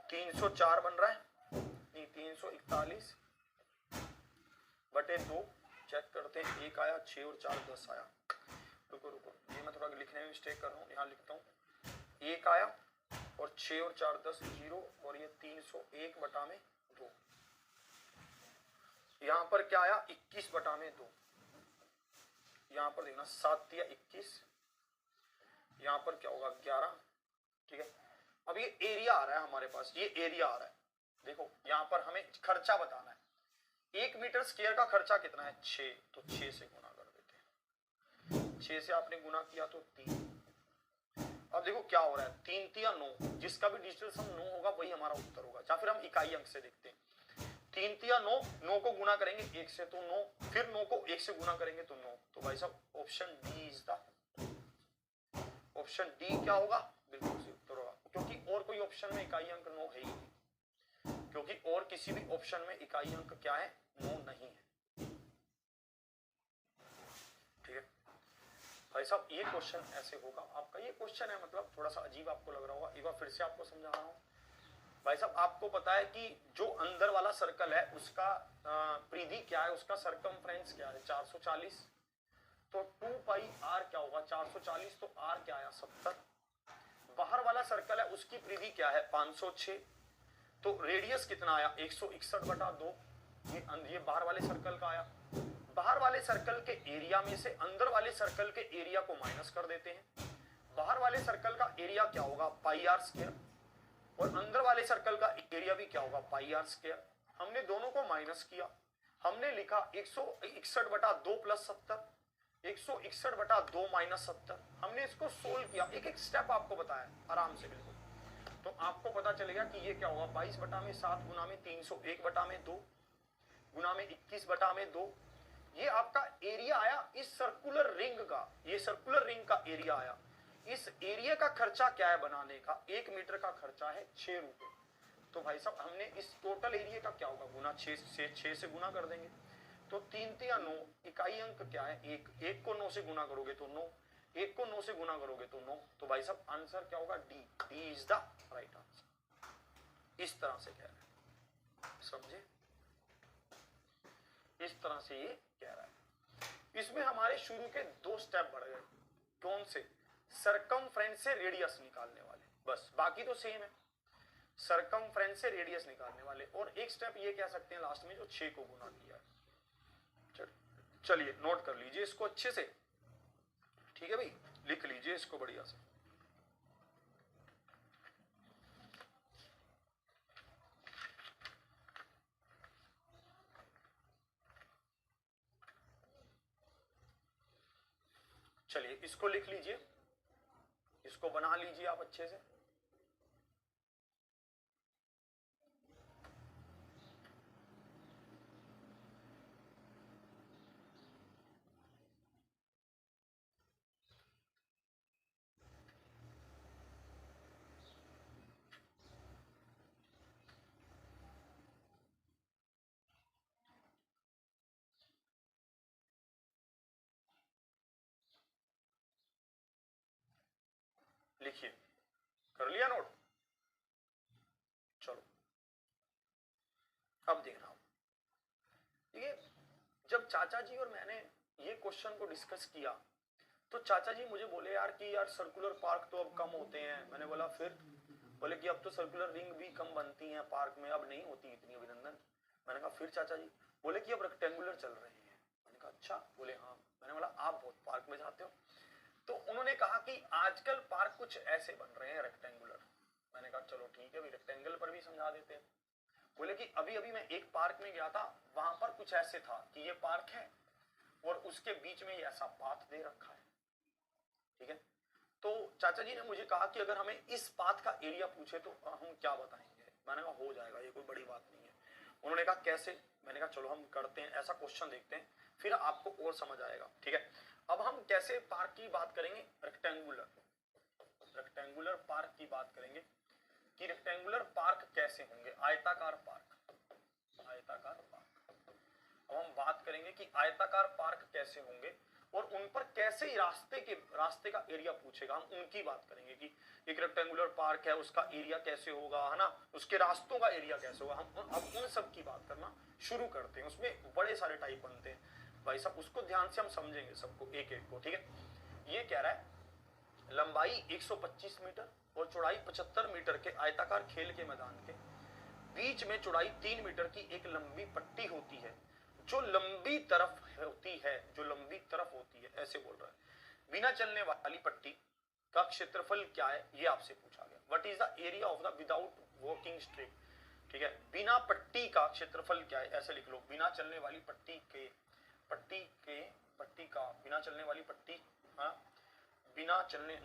304 बन रहा है, नहीं 341/2। चेक करते हैं, 1 आया, 6 और 4 10 आया। रुको रुको, ये मैं थोड़ा लिखने में मिस्टेक कर रहा हूँ, यहाँ लिखता हूँ 1 आया और 6 और 4 10 0, और ये 301/2। यहाँ पर क्या आया 21/2। यहाँ पर देखना 7 या 21, यहाँ पर क्या होगा 11, ठीक है। अब ये एरिया आ रहा है हमारे पास, ये एरिया आ रहा है। देखो यहाँ पर हमें खर्चा बताना है, 1 मीटर स्क्वायर का खर्चा कितना है 6, तो 6 से गुना कर देते हैं। 6 से आपने गुना किया तो 3। अब देखो क्या हो रहा है, 3 3 9, जिसका भी डिजिटल सम 9 होगा वही हमारा उत्तर होगा। या फिर हम इकाई अंक से देखते हैं, 3 3 9, 9 को गुना करेंगे 1 से तो 9, फिर 9 को 1 से गुना करेंगे तो 9। तो भाई साहब option D is the option D क्या होगा, बिल्कुल सही उत्तर होगा, क्योंकि और कोई ऑप्शन में इकाई अंक 9 है ही नहीं, क्योंकि और किसी भी ऑप्शन में इकाई अंक क्या है 9 नहीं है, ठीक है भाई साहब। ये क्वेश्चन ऐसे होगा आपका, ये क्वेश्चन है मतलब थोड़ा सा अजीब आपको लग रहा होगा, एक बार फिर से आपको समझा रहा हूं भाई साहब। आपको पता है कि जो अंदर वाला सर्कल है उसका परिधि क्या है, उसका सरकमफ्रेंस क्या है 440, तो 2 पाई आर क्या होगा 440, तो आर क्या आया 70। बाहर वाला सर्कल है उसकी परिधि क्या है 506, तो रेडियस कितना आया 161/2। ये बाहर वाले सर्कल का आया। बाहर वाले सर्कल के एरिया में से अंदर वाले सर्कल के एरिया को माइनस कर देते हैं। बाहर वाले सर्कल का एरिया क्या होगा पाई आर स्क्वायर, और अंदर वाले सर्कल का एरिया भी क्या होगा पाई आर स्क्वायर। हमने दोनों को माइनस किया, हमने लिखा 161/2 प्लस 70, 161/2 माइनस 70। हमने इसको सोल्व किया, एक एक स्टेप आपको बताया आराम से बिल्कुल, तो आपको पता चलेगा कि ये क्या होगा 22/7 गुना में 301/2 गुना में 21/2। ये आपका एरिया आया इस सर्कुलर रिंग का, ये सर्कुलर रिंग का एरिया आया। इस एरिया का खर्चा क्या है बनाने का, 1 मीटर का खर्चा है 6 रुपए। तो भाई साहब हमने इस टोटल एरिया का क्या होगा गुना 6 से गुना कर देंगे, तो 3 3 9, इकाई अंक क्या है 1, 1 को 9 से गुना करोगे तो 9, 1 को 9 से गुना करोगे तो 9। तो भाई साहब आंसर क्या होगा D, D is the right answer. इस तरह से कह रहे हैं, समझे, इस तरह से ये कह रहा है। इसमें हमारे शुरू के 2 स्टेप बढ़ गए, कौन से, सरकमफ्रेंस से रेडियस निकालने वाले, बस बाकी तो सेम है, सरकमफ्रेंस से रेडियस निकालने वाले। और एक स्टेप ये कह सकते हैं लास्ट में जो 6 को गुना किया है। चलिए नोट कर लीजिए इसको अच्छे से, ठीक है भाई, लिख लीजिए इसको बढ़िया से। चलिए इसको लिख लीजिए, इसको बना लीजिए आप अच्छे से। लिखिए, कर लिया नोट, चलो अब देखना। देखिए जब चाचा जी और मैंने ये क्वेश्चन को डिस्कस किया तो चाचा जी मुझे बोले यार कि यार सर्कुलर पार्क तो अब कम होते हैं। मैंने बोला फिर, बोले कि अब तो सर्कुलर रिंग भी कम बनती हैं पार्क में, अब नहीं होती इतनी अभिनंदन। मैंने कहा फिर चाचा जी, बोले कि अब रेक्टेंगुलर चल रहे हैं। मैंने कहा अच्छा, बोले हाँ। मैंने बोला आप बहुत पार्क में जाते हो, तो उन्होंने कहा कि आजकल पार्क कुछ ऐसे बन रहे हैं रेक्टेंगुलर। मैंने कहा चलो ठीक है, रेक्टेंगल पर भी समझा देते हैं। बोले कि अभी अभी मैं एक पार्क में गया था, वहां पर कुछ ऐसे था कि ये पार्क है और उसके बीच में ये ऐसा पाथ दे रखा है, ठीक है। तो चाचा जी ने मुझे कहा कि अगर हमें इस पाथ का एरिया पूछे तो हम क्या बताएंगे। मैंने कहा हो जाएगा, ये कोई बड़ी बात नहीं है। उन्होंने कहा कैसे, मैंने कहा चलो हम करते हैं, ऐसा क्वेश्चन देखते हैं, फिर आपको और समझ आएगा। ठीक है, अब हम कैसे पार्क की बात करेंगे, रेक्टेंगुलर पार्क की बात करेंगे कि रेक्टेंगुलर पार्क कैसे होंगे, आयताकार पार्क। अब हम बात करेंगे कि आयताकार पार्क कैसे होंगे और उन पर कैसे रास्ते का एरिया पूछेगा, हम उनकी बात करेंगे कि एक रेक्टेंगुलर पार्क है, उसका एरिया कैसे होगा, है ना, उसके रास्तों का एरिया कैसे होगा। हम अब उन सब की बात करना शुरू करते हैं। उसमें बड़े सारे टाइप बनते हैं भाई साहब, उसको ध्यान से हम समझेंगे सबको एक एक को। ठीक है, ये कह रहा है लंबाई 125 मीटर और चौड़ाई 75 मीटर के आयताकार खेल के मैदान के बीच में चौड़ाई 3 मीटर की एक लंबी पट्टी होती है जो लंबी तरफ होती है, ऐसे बोल रहा है। बिना चलने वाली पट्टी का क्षेत्रफल क्या है, ये आपसे पूछा गया। What is the area of the without walking strip. ठीक है, बिना पट्टी का क्षेत्रफल क्या है, ऐसे लिख लो। बिना चलने वाली पट्टी का बिना चलने वाली पट्टी, हाँ, बिना चलने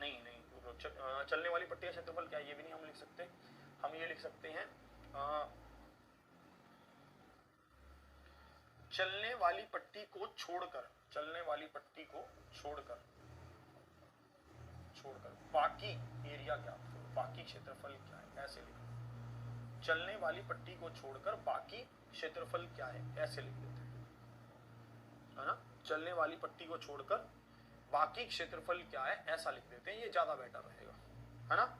चलने वाली पट्टी का क्षेत्रफल क्या है, ये भी नहीं हम लिख सकते। हम ये लिख सकते हैं चलने वाली पट्टी को छोड़कर बाकी एरिया क्या, बाकी क्षेत्रफल क्या है, ऐसे लिखो। चलने वाली पट्टी को छोड़कर बाकी क्षेत्रफल क्या है, ऐसे लिख देते हैं, है ना। चलने वाली पट्टी को छोड़कर बाकी क्षेत्रफल क्या है, ऐसा लिख देते हैं, ये ज्यादा बेटर रहेगा, है ना।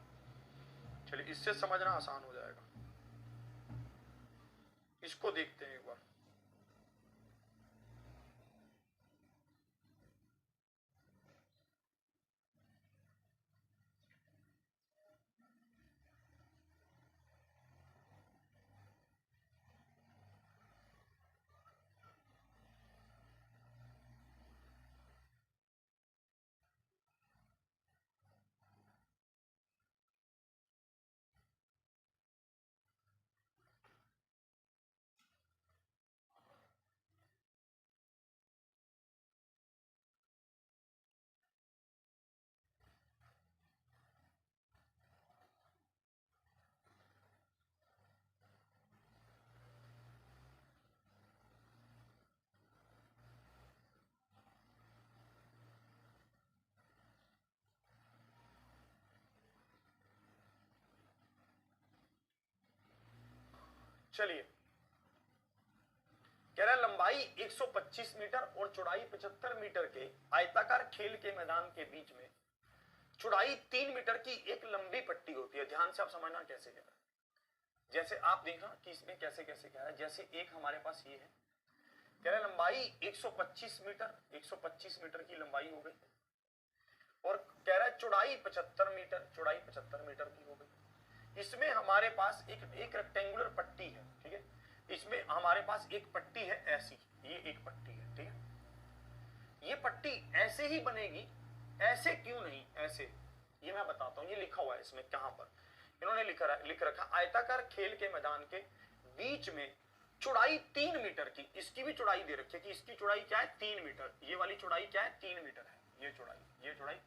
चलिए, इससे समझना आसान हो जाएगा। इसको देखते हैं एक बार। चलिए, कह रहा है लंबाई 125 मीटर और चौड़ाई 75 मीटर के आयताकार खेल के मैदान के बीच में चौड़ाई 3 मीटर की एक लंबी पट्टी होती है। ध्यान से आप समझना कैसे कह रहा है। जैसे आप देखना कि इसमें कैसे कैसे कह रहा है। जैसे एक हमारे पास ये है, कह रहा है लंबाई 125 मीटर की लंबाई हो गई और कह रहा है चौड़ाई 75 मीटर की हो गई। इसमें हमारे पास एक रेक्टेंगुलर पट्टी है। ठीक है, इसमें हमारे पास एक पट्टी है ऐसी, ये एक पट्टी है। ठीक है, ये पट्टी ऐसे ही बनेगी, ऐसे क्यों नहीं, ऐसे, ये मैं बताता हूं। ये लिखा हुआ है इसमें, कहां पर इन्होंने लिख रखा आयताकार खेल के मैदान के बीच में चौड़ाई 3 मीटर की, इसकी भी चौड़ाई दे रखी है कि इसकी चौड़ाई क्या है, 3 मीटर। ये वाली चौड़ाई क्या है, 3 मीटर है। ये चौड़ाई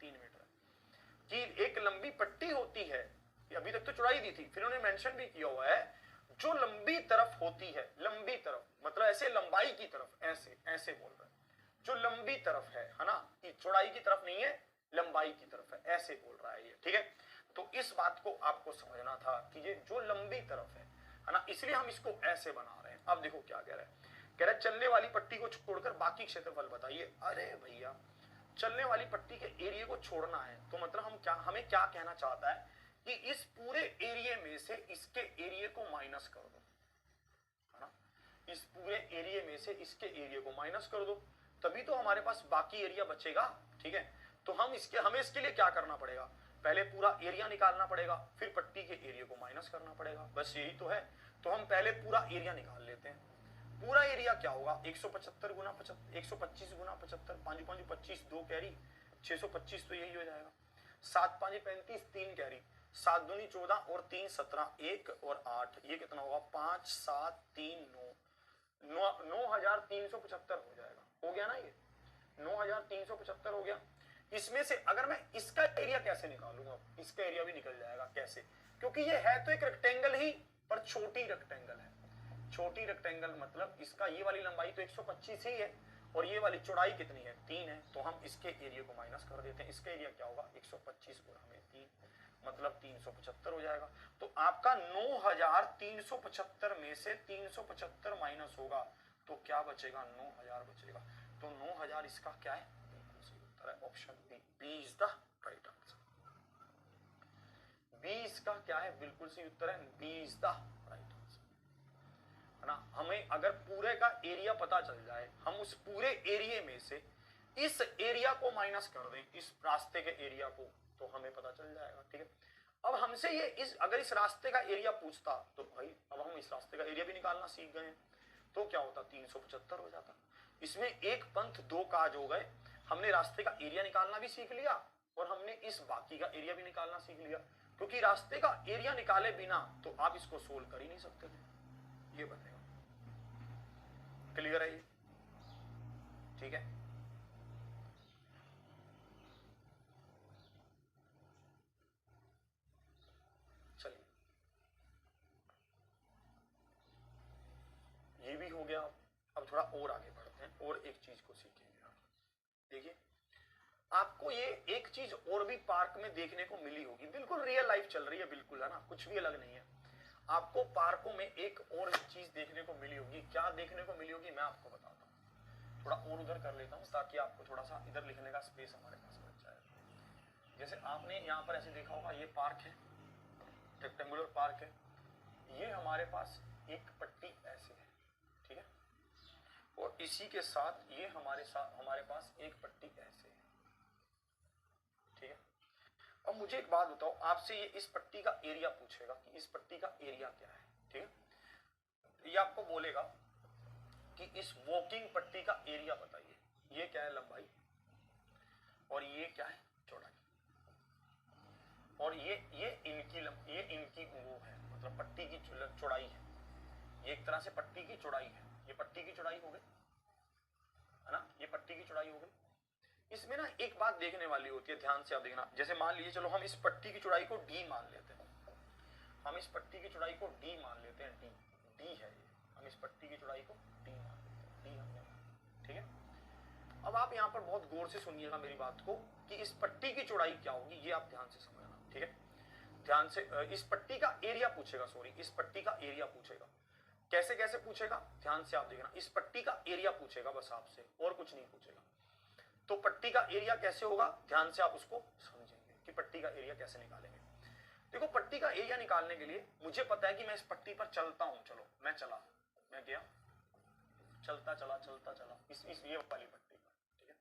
3 मीटर है कि एक लंबी पट्टी होती है। अभी तक तो चौड़ाई दी थी, फिर उन्होंने मेंशन भी किया हुआ है जो लंबी तरफ होती है। लंबी तरफ मतलब ऐसे लंबाई की तरफ, ऐसे बोल रहे हैं, जो लंबी तरफ है ना, चौड़ाई की तरफ नहीं है, लंबाई की तरफ है, ऐसे बोल रहा है ये। ठीक है, तो इस बात को आपको समझना था कि ये जो लंबी तरफ है ना, इसलिए हम इसको ऐसे बना रहे हैं। अब देखो क्या कह रहा है, कह रहा है चलने वाली पट्टी को छोड़कर बाकी क्षेत्रफल बताइए। अरे भैया, चलने वाली पट्टी के एरिया को छोड़ना है तो मतलब हमें क्या कहना चाहता है कि इस पूरे एरिया में से इसके एरिया को माइनस कर दो, है ना। इस पूरे एरिया में से इसके एरिया को माइनस कर दो, तभी तो हमारे पास बाकी एरिया बचेगा। ठीक है, तो हमें इसके लिए क्या करना पड़ेगा, पहले पूरा एरिया निकालना पड़ेगा, फिर पट्टी के एरिया को माइनस करना पड़ेगा, बस यही तो है। तो हम पहले पूरा एरिया निकाल लेते हैं। पूरा एरिया क्या होगा, 125 गुना 75, 5 5 25, 2 कैरी 625, तो यही हो जाएगा। 7 5 35, 3 कैरी, 7 दूनी 14 और 3 17, 1 और 8, ये कितना होगा, 5 7 3 9, 9375 हो जाएगा। हो गया ना, ये 9375 हो गया। इसमें से अगर मैं इसका एरिया कैसे निकालूंगा, इसका एरिया भी निकल जाएगा। कैसे? क्योंकि ये है तो एक रेक्टेंगल ही, पर छोटी रेक्टेंगल है। छोटी रेक्टेंगल मतलब इसका ये वाली लंबाई तो 125 ही है और ये वाली चौड़ाई कितनी है, 3 है। तो हम इसके एरिया को माइनस कर देते हैं। इसका एरिया क्या होगा, 125 गुणा में 3 मतलब 375 हो जाएगा। तो आपका 9375 में से 375 माइनस होगा तो क्या बचेगा, 9000 बचेगा। तो 9000 इसका क्या है, उत्तर है option B. B is the right answer. B इसका क्या है, बिल्कुल सही उत्तर है, B is the right answer, है ना। हमें अगर पूरे का एरिया पता चल जाए, हम उस पूरे एरिया में से इस एरिया को माइनस कर दें, इस रास्ते के एरिया को, तो हमें पता चल जाएगा। ठीक है, अब हमसे ये अगर इस रास्ते का एरिया पूछता तो भाई अब हम इस रास्ते का एरिया भी निकालना सीख गए, तो क्या होता, 375 हो जाता। इसमें एक पंथ दो काज हो गए, हमने रास्ते का एरिया निकालना भी सीख लिया और हमने इस बाकी का एरिया भी निकालना सीख लिया। क्योंकि रास्ते का एरिया निकाले बिना तो आप इसको सोल्व कर ही नहीं सकते थे। ये बनेगा, क्लियर है ये? ठीक है, चलिए ये भी हो गया। अब थोड़ा और आगे बढ़ते हैं और एक चीज को सीखेंगे आप। देखिए आपको ये एक चीज और भी पार्क में देखने को मिली होगी, बिल्कुल रियल लाइफ चल रही है, बिल्कुल, है ना, कुछ भी अलग नहीं है। आपको पार्कों में एक और चीज देखने को मिली होगी। क्या देखने को मिली होगी मैं आपको बताता हूँ। थोड़ा और उधर कर लेता हूँ ताकि आपको थोड़ा सा इधर लिखने का स्पेस हमारे पास बच जाए। जैसे आपने यहाँ पर ऐसे देखा होगा, ये पार्क है, रेक्टेंगुलर पार्क है, ये हमारे पास एक पट्टी ऐसे है, ठीक है, और इसी के साथ ये हमारे पास एक पट्टी ऐसे है, ठीक है। अब मुझे एक बात बताओ, आपसे ये इस पट्टी का एरिया पूछेगा कि इस पट्टी का एरिया क्या है, ठीक है। ये आपको बोलेगा कि इस वॉकिंग पट्टी का एरिया बताइए। ये क्या है, लंबाई, और ये क्या है, चौड़ाई, और ये इनकी वो है, मतलब पट्टी की चौड़ाई है। ये एक तरह से पट्टी की चौड़ाई है, ये पट्टी की चौड़ाई हो गई, है ना, ये पट्टी की चौड़ाई हो गई। इसमें ना एक बात देखने वाली होती है, ध्यान से आप देखना। जैसे मान लीजिए, चलो हम इस पट्टी की चौड़ाई को डी मान लेते हैं, हम इस पट्टी की चौड़ाई को डी मान लेते हैं, डी है ये, हम इस पट्टी की चौड़ाई को डी मान लेते हैं, डी हमने, ठीक है। अब आप यहाँ पर बहुत गौर से सुनिएगा मेरी बात को कि इस पट्टी की चौड़ाई क्या होगी, ये आप ध्यान से समझना, ठीक है। ध्यान से, इस पट्टी का एरिया पूछेगा, सॉरी, इस पट्टी का एरिया पूछेगा। कैसे कैसे पूछेगा, ध्यान से आप देखना। इस पट्टी का एरिया पूछेगा बस आपसे, और कुछ नहीं पूछेगा। तो पट्टी का एरिया कैसे होगा, ध्यान से आप उसको समझेंगे कि पट्टी का एरिया कैसे निकालेंगे। देखो, पट्टी का एरिया निकालने के लिए मुझे पता है कि मैं इस पट्टी पर चलता हूं, चलो मैं चला, मैं गया, चलता चला, इस ये वाली पट्टी पर, ठीक है।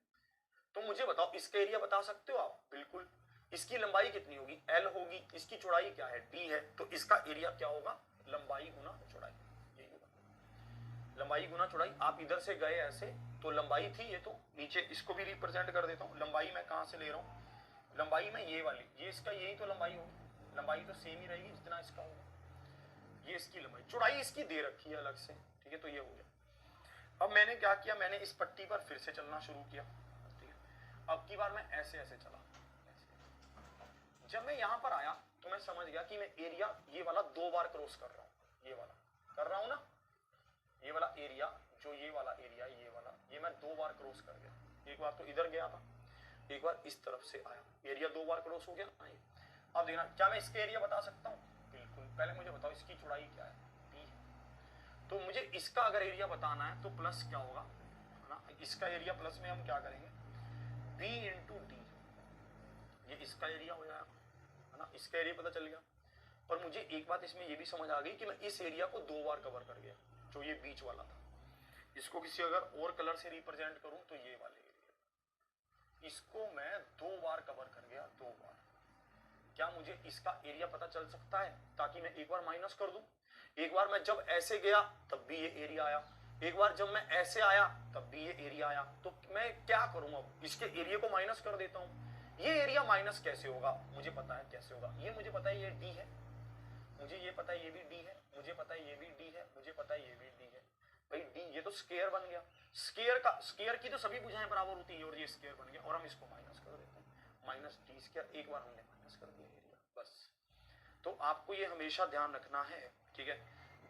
तो मुझे बताओ, इसका एरिया बता सकते हो आप? बिल्कुल। इसकी लंबाई कितनी होगी, L होगी, इसकी चौड़ाई क्या है, D है, तो इसका एरिया क्या होगा, लंबाई गुना चौड़ाई, यही होगा, लंबाई गुना चौड़ाई। आप इधर से गए ऐसे, तो लंबाई थी ये, तो नीचे इसको भी रिप्रेजेंट कर देता हूँ। लंबाई मैं कहां से ले रहा हूँ, लंबाई में ये वाली, ये इसका यही तो लंबाई होगी, लंबाई तो सेम ही रहेगी जितना इसका होगा, ये इसकी लंबाई, चौड़ाई इसकी दे रखी है अलग से, ठीक है। तो ये हो गया। अब मैंने क्या किया, मैंने इस पट्टी पर फिर से चलना शुरू किया, ठीक है। अब की बार मैं ऐसे ऐसे चला, ऐसे। जब मैं यहां पर आया तो मैं समझ गया कि मैं एरिया ये वाला 2 बार क्रॉस कर रहा हूं, ये वाला कर रहा हूं ना, ये वाला एरिया, जो ये वाला एरिया, ये वाला, ये मैं 2 बार क्रॉस कर गया। एक बार तो इधर गया था, एक बार इस तरफ से आया, एरिया 2 बार क्रॉस हो गया। अब देखना, क्या मैं इसके एरिया बता सकता हूँ? बिल्कुल। पहले मुझे बताओ इसकी चौड़ाई क्या है, D है। तो मुझे इसका अगर एरिया बताना है तो प्लस क्या होगा, है ना, इसका एरिया प्लस में हम क्या करेंगे, B इंटू डी, ये इसका एरिया हो जाएगा, है ना, इसका एरिया पता चल गया। पर मुझे एक बात इसमें ये भी समझ आ गई कि मैं इस एरिया को 2 बार कवर कर गया, जो ये बीच वाला था। इसको किसी अगर और कलर से रिप्रेजेंट करूं तो ये वाले एरिया, इसको मैं 2 बार कवर कर गया, 2 बार। क्या मुझे इसका एरिया पता चल सकता है, ताकि मैं एक बार माइनस कर दूं? एक बार मैं जब ऐसे गया तब भी ये एरिया आया, एक बार जब मैं ऐसे आया तब भी ये एरिया आया। तो मैं क्या करूं, अब इसके एरिया को माइनस कर देता हूं। ये एरिया माइनस कैसे होगा, मुझे पता है कैसे होगा। ये मुझे पता है ये D है, मुझे ये पता है ये भी D है, मुझे पता है ये भी D है, मुझे पता है ये भी D है। भाई D, ये तो स्क्वायर बन गया। स्क्वायर की तो सभी भुजाएं बराबर होती है, और ये स्क्वायर बन गया, और हम इसको माइनस कर देते हैं। माइनस डी स्क्वायर, एक बार हमने माइनस कर दिया एरिया, बस। तो आपको ये हमेशा ध्यान रखना है, ठीक है,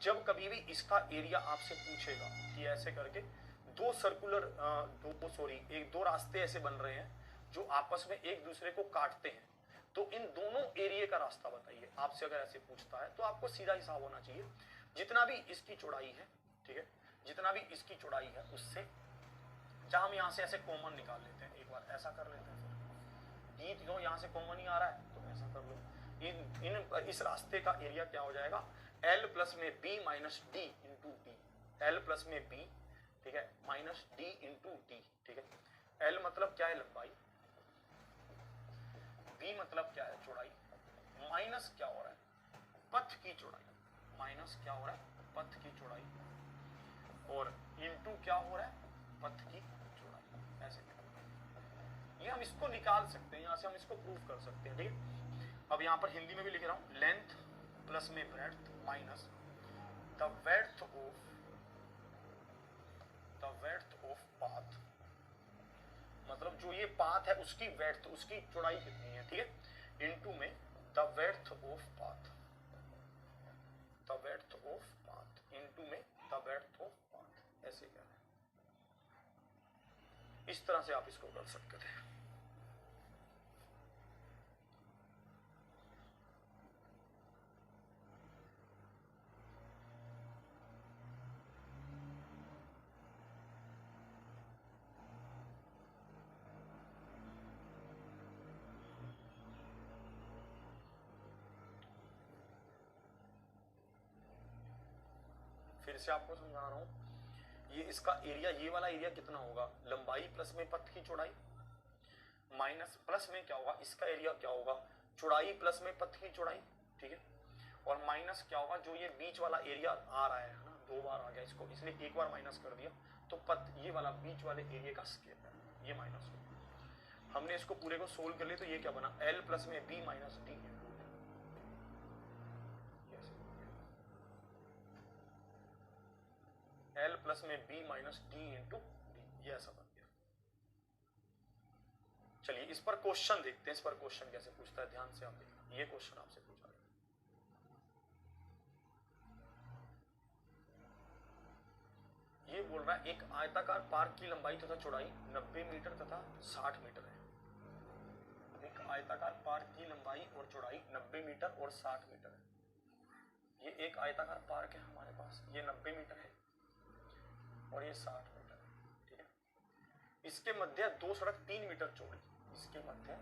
जब कभी भी इसका एरिया आपसे पूछेगा कि ऐसे करके दो सर्कुलर दो रास्ते ऐसे बन रहे हैं जो आपस में एक दूसरे को काटते हैं, तो इन दोनों एरिया का रास्ता बताइए। आपसे अगर ऐसे पूछता है तो आपको सीधा हिसाब होना चाहिए, जितना भी इसकी चौड़ाई है, ठीक है, जितना भी इसकी चौड़ाई है उससे, जहां हम यहां से ऐसे कॉमन निकाल लेते हैं, एक बार ऐसा कर लेते हैं, फिर तो यहां से कॉमन ही आ रहा है तो ऐसा कर लो। इस रास्ते का एरिया क्या हो जाएगा, L प्लस में B minus D into D, L plus में B, ठीक है, माइनस डी इंटू डी, ठीक है। L मतलब क्या है, लंबाई, B मतलब क्या है, चौड़ाई, माइनस क्या हो रहा है, पथ की चौड़ाई, माइनस क्या हो रहा है, पथ की चौड़ाई, और इंटू क्या हो रहा है, पथ की चौड़ाई, ऐसे। ये हम इसको निकाल सकते हैं, यहां से हम इसको प्रूव कर सकते हैं, ठीक है। अब यहां पर हिंदी में भी लिख रहा हूं, लेंथ प्लस में breadth minus the width of path, मतलब जो ये पाथ है उसकी वेड्थ, उसकी चौड़ाई कितनी है, ठीक है, इनटू में the width of path, the width of path into में द वेड्थ ऑफ पाथ, ऐसे क्या है, इस तरह से आप इसको कर सकते थे। फिर से आपको समझा रहा हूं, ये इसका एरिया, ये वाला एरिया कितना होगा, लंबाई प्लस में पथ की चौड़ाई, माइनस प्लस में क्या होगा, इसका एरिया क्या होगा, चौड़ाई प्लस में पथ की चौड़ाई, ठीक है, और माइनस क्या होगा, जो ये बीच वाला एरिया आ रहा है ना, दो बार आ गया इसको, इसलिए एक बार माइनस कर दिया, तो पथ, ये वाला बीच वाले एरिया का स्केयर है, ये माइनस हो। हमने इसको पूरे को सोल्व कर लिया, तो ये क्या बना, L प्लस में B minus D, L plus में B minus D into D, ये ऐसा बन गया। चलिए इस पर क्वेश्चन देखते हैं, इस पर क्वेश्चन कैसे पूछता है, ध्यान से आप देखना, ये क्वेश्चन आपसे पूछा गया। ये बोल रहा है एक आयताकार पार्क की लंबाई तथा चौड़ाई 90 मीटर तथा 60 मीटर है। एक आयताकार पार्क की लंबाई और चौड़ाई 90 मीटर और 60 मीटर है। ये एक आयताकार पार्क है हमारे पास, ये 90 मीटर है और ये 60 मीटर है, ठीक है। इसके मध्य दो सड़क 3 मीटर चौड़ी, इसके मध्य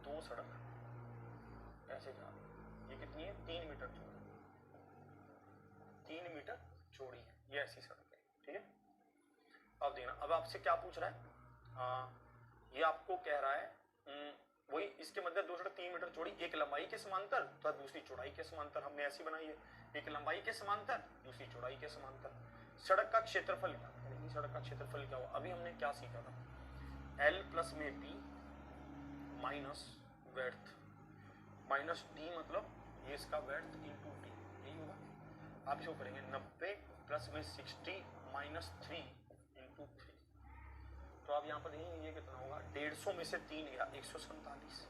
दो सड़क ऐसे जा रही, ये कितनी है, 3 मीटर चौड़ी, 3 मीटर चौड़ी है, ये ऐसी सड़क है, ठीक है। अब देखना, अब आपसे क्या पूछ रहा है, ये आपको कह रहा है वही, इसके मध्य दो सड़क 3 मीटर चौड़ी, एक लंबाई के समांतर तो दूसरी चौड़ाई के समांतर, हमने ऐसी बनाई है, एक लंबाई के समांतर दूसरी चौड़ाई के समांतर। सड़क का क्षेत्रफल क्या है, सड़क का क्षेत्रफल क्या हुआ, अभी हमने क्या सीखा था, L प्लस में B minus width minus D, मतलब ये इसका वेड्थ इंटू डी, यही होगा। आप इसको करेंगे 90 प्लस में 60 माइनस 3 इंटू 3, तो आप यहाँ पर देखेंगे ये कितना होगा, 150 में से 3 गया 147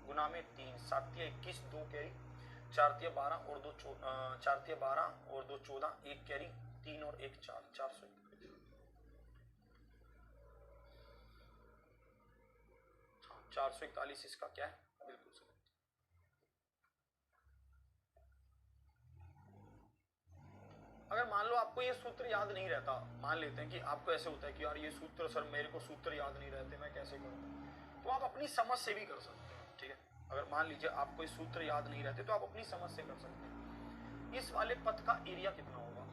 गुना में 3, 7 21, 2 कैरी, 4 12 और 2 4 12 और 2 14, 1 कैरी, 3 और 1 4, 441। हाँ 441 इसका क्या है, बिल्कुल सही। अगर मान लो आपको ये सूत्र याद नहीं रहता, मान लेते हैं कि आपको ऐसे होता है कि यार ये सूत्र, सर मेरे को सूत्र याद नहीं रहते, मैं कैसे करूँ, तो आप अपनी समझ से भी कर सकते हैं, ठीक है। अगर मान लीजिए आपको ये सूत्र याद नहीं रहते तो आप अपनी समझ से कर सकते हैं। इस वाले पथ का एरिया कितना होगा,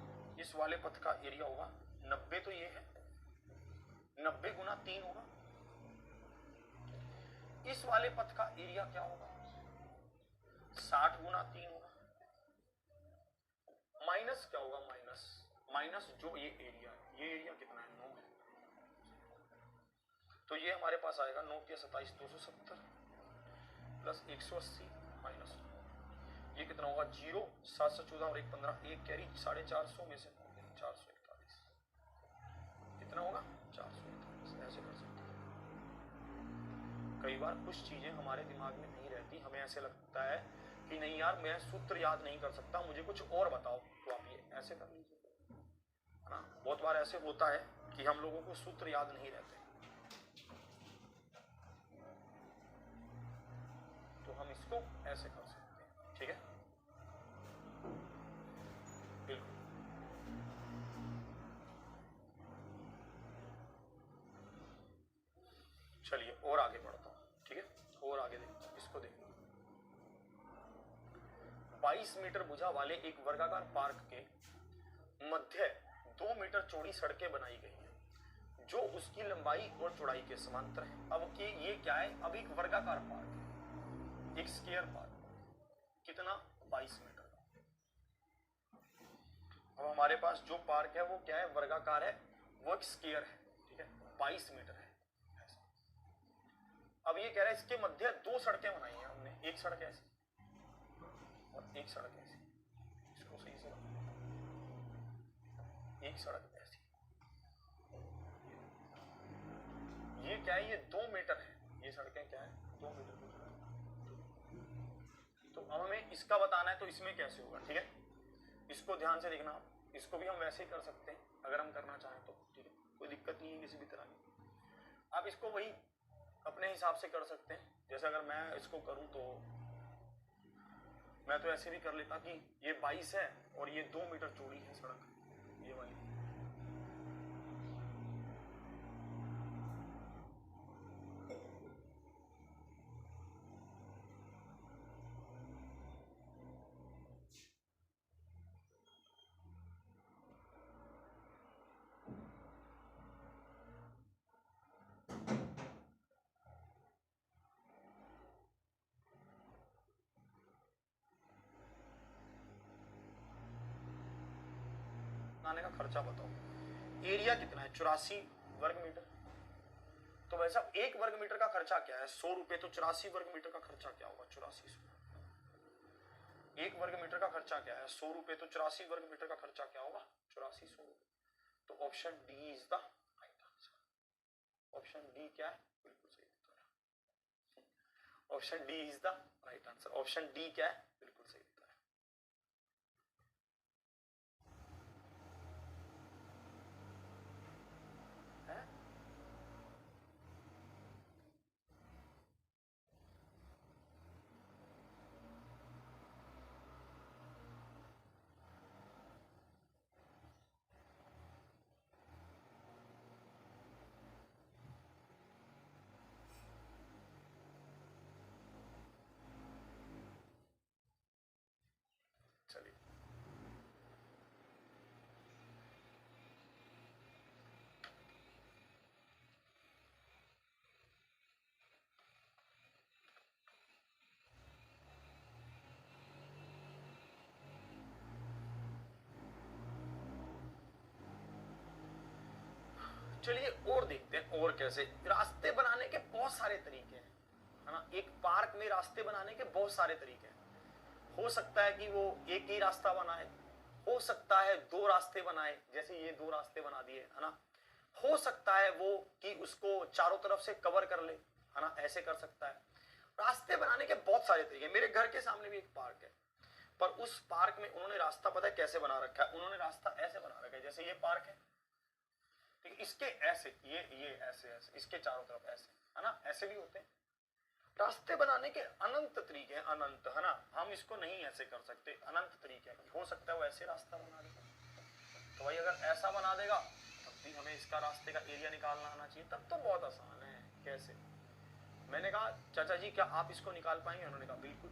इस वाले पथ का एरिया होगा 90, तो ये है 90 गुना 3 होगा। इस वाले पथ का एरिया क्या होगा, 60 गुना 3 होगा, माइनस क्या होगा, माइनस जो ये एरिया है, ये एरिया कितना है, 9 है, तो ये हमारे पास आएगा 9 के 27 270 प्लस 180 माइनस, ये कितना होगा 0, 714 और 1 15, 1 कैरी, 450 में से 441, कितना होगा 441, ऐसे कर सकते हैं। कई बार कुछ चीजें हमारे दिमाग में नहीं रहती, हमें ऐसे लगता है कि नहीं यार मैं सूत्र याद नहीं कर सकता, मुझे कुछ और बताओ, तो आप ये ऐसे कर लीजिए, है ना। बहुत बार ऐसे होता है कि हम लोगों को सूत्र याद नहीं रहते, तो हम इसको ऐसे कर सकते हैं, ठीक है, बिल्कुल। चलिए और आगे बढ़ता हूँ, ठीक है, और आगे देखते हैं, इसको देखो। 22 मीटर भुजा वाले एक वर्गाकार पार्क के मध्य 2 मीटर चौड़ी सड़कें बनाई गई हैं जो उसकी लंबाई और चौड़ाई के समांतर है। अब कि ये क्या है, अब एक वर्गाकार पार्क है, एक स्क्वायर पार्क, कितना, 22 मीटर का। अब हमारे पास जो पार्क है वो क्या है, वर्गाकार है, वो एक स्क्वायर है, ठीक है, 22 मीटर है। अब ये कह रहा है इसके मध्य 2 सड़कें बनाई हैं हमने, एक सड़क ऐसी और एक सड़क ऐसी, इसको सही से एक सड़क ऐसी, ये क्या है, ये 2 मीटर है, ये सड़कें क्या है 2 मीटर की सड़क। तो अब हमें इसका बताना है, तो इसमें कैसे होगा, ठीक है, इसको ध्यान से देखना, इसको भी हम वैसे ही कर सकते हैं अगर हम करना चाहें तो, ठीक है, कोई दिक्कत नहीं है किसी भी तरह की। आप इसको वही अपने हिसाब से कर सकते हैं, जैसे अगर मैं इसको करूं तो मैं तो ऐसे भी कर लेता कि ये 22 है और ये 2 मीटर चौड़ी है सड़क, ये वाली। बनाने का खर्चा बताओ, एरिया कितना है, 84 वर्ग मीटर। तो वैसा 1 वर्ग मीटर का खर्चा क्या है, 100 रुपए, तो 84 वर्ग मीटर का खर्चा क्या होगा, 8400। 1 वर्ग मीटर का खर्चा क्या है, 100 रुपए, तो 84 वर्ग मीटर का खर्चा क्या होगा, 8400 रुपए। तो option D is the right answer. Option D क्या है, बिल्कुल सही उत्तर है। Option D is the right answer. Option D क्या है, बिल्कुल सही उत्तर है। चलिए चलिए और देखते हैं और कैसे रास्ते बनाने के बहुत सारे तरीके हैं, है ना। एक पार्क में रास्ते बनाने के बहुत सारे तरीके हैं। हो सकता है कि वो एक ही रास्ता बनाए, हो सकता है 2 रास्ते बनाए, जैसे ये 2 रास्ते बना दिए, है ना। हो सकता है वो कि उसको चारों तरफ से कवर कर ले, है ना, ऐसे कर सकता है। रास्ते बनाने के बहुत सारे तरीके। मेरे घर के सामने भी एक पार्क है, पर उस पार्क में उन्होंने रास्ता पता है कैसे बना रखा है, उन्होंने रास्ता ऐसे बना रखा है, जैसे ये पार्क है, ठीक, इसके ऐसे ये ऐसे ऐसे, इसके चारों तरफ ऐसे, है ना, ऐसे भी होते हैं। रास्ते बनाने के अनंत तरीके हैं, अनंत, है ना। हम इसको नहीं ऐसे कर सकते, अनंत तरीके हैं। हो सकता है वो ऐसे रास्ता बना देगा, तो भाई अगर ऐसा बना देगा तब भी हमें इसका रास्ते का एरिया निकालना आना चाहिए, तब तो बहुत आसान है। कैसे, मैंने कहा चाचा जी क्या आप इसको निकाल पाएंगे, उन्होंने कहा बिल्कुल।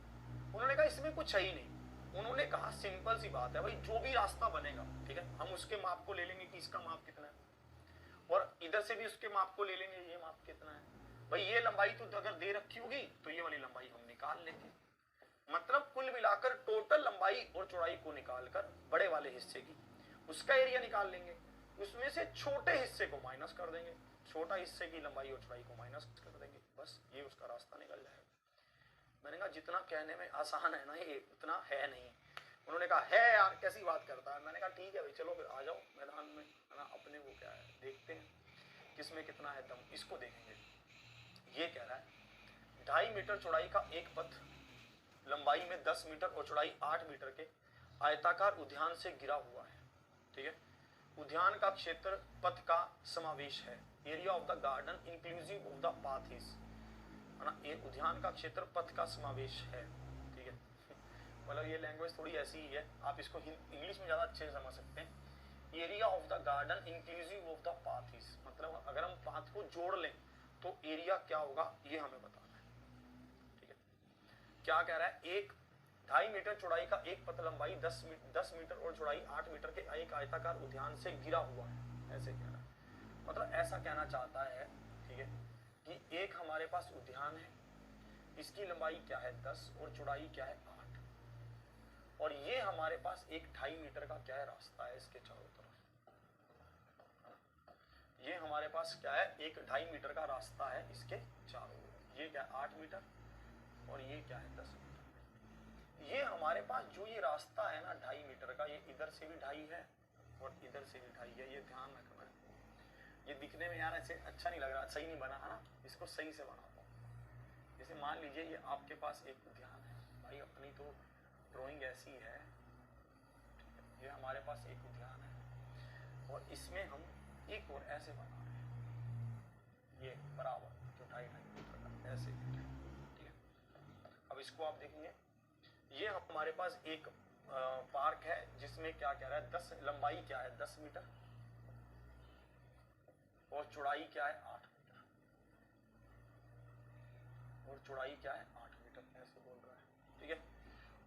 उन्होंने कहा इसमें कुछ है ही नहीं, उन्होंने कहा सिंपल सी बात है भाई, जो भी रास्ता बनेगा, ठीक है, हम उसके माप को ले लेंगे कि इसका माप कितना है, और इधर से भी उसके माप को ले लेंगे, ये माप कितना है भाई, ये लंबाई तो अगर दे रखी होगी तो ये वाली लंबाई हम निकाल लेंगे। मतलब कुल मिलाकर टोटल लंबाई और चौड़ाई को निकालकर बड़े वाले हिस्से की उसका एरिया निकाल लेंगे, उसमें से छोटे हिस्से को माइनस कर देंगे, छोटा हिस्से की लंबाई और चौड़ाई को माइनस कर देंगे, बस ये उसका रास्ता निकल जाएगा। मैंने कहा जितना कहने में आसान है ना ये उतना है नहीं। उन्होंने कहा है यार कैसी बात करता है। मैंने कहा ठीक है भाई चलो फिर आ जाओ मैदान में, है ना, अपने वो क्या है देखते हैं किसमें कितना है दम, इसको देखेंगे। ये कह रहा है 2.5 मीटर चौड़ाई का एक पथ लंबाई में 10 मीटर और चौड़ाई 8 मीटर के आयताकार उद्यान से घिरा हुआ है। ठीक है, उद्यान का क्षेत्र पथ का समावेश है। Area of the garden inclusive of the path is, है ना, ये उद्यान का क्षेत्र पथ का समावेश है। ठीक है, मतलब ये लैंग्वेज थोड़ी ऐसी ही है, आप इसको इंग्लिश में ज्यादा अच्छे से समझ सकते हैं। Area of the garden inclusive of the path is, मतलब अगर हम पाथ को जोड़ लें तो एरिया क्या होगा ये हमें बताना है। ठीक है, क्या कह रहा है, 2.5 मीटर चौड़ाई का एक पथ लंबाई 10 मीटर और चौड़ाई 8 मीटर के एक आयताकार उद्यान से घिरा हुआ है, ऐसे कह रहा है। मतलब ऐसा कहना चाहता है, ठीक है, कि एक हमारे पास उद्यान है, इसकी लंबाई क्या है 10 और चौड़ाई क्या है 8, और ये हमारे पास एक 2.5 मीटर का क्या है रास्ता है इसके चारों तरफ। ये हमारे पास क्या है, एक 2.5 मीटर का रास्ता है इसके चारों ओर। ये क्या है 8 मीटर और ये क्या है 10 मीटर। ये हमारे पास जो ये रास्ता है ना 2.5 मीटर का, ये इधर से भी 2.5 है और इधर से भी 2.5 है, ये ध्यान रखना है। ये दिखने में यार ऐसे अच्छा नहीं लग रहा, सही नहीं बना है ना, इसको सही से बनाता हूँ। जैसे मान लीजिए ये आपके पास एक उद्यान है, भाई अपनी तो ड्राइंग ऐसी है, ये हमारे पास एक उद्यान है और इसमें हम एक और ऐसे बना रहे हैं, ये बराबर जो 2.5 मीटर का ऐसे। ठीक है, अब इसको आप देखेंगे, ये हमारे पास एक पार्क है जिसमें क्या कह रहा है 10 लंबाई क्या है 10 मीटर और चौड़ाई क्या है 8 मीटर, और चौड़ाई क्या है 8 मीटर, ऐसे बोल रहा है। ठीक है,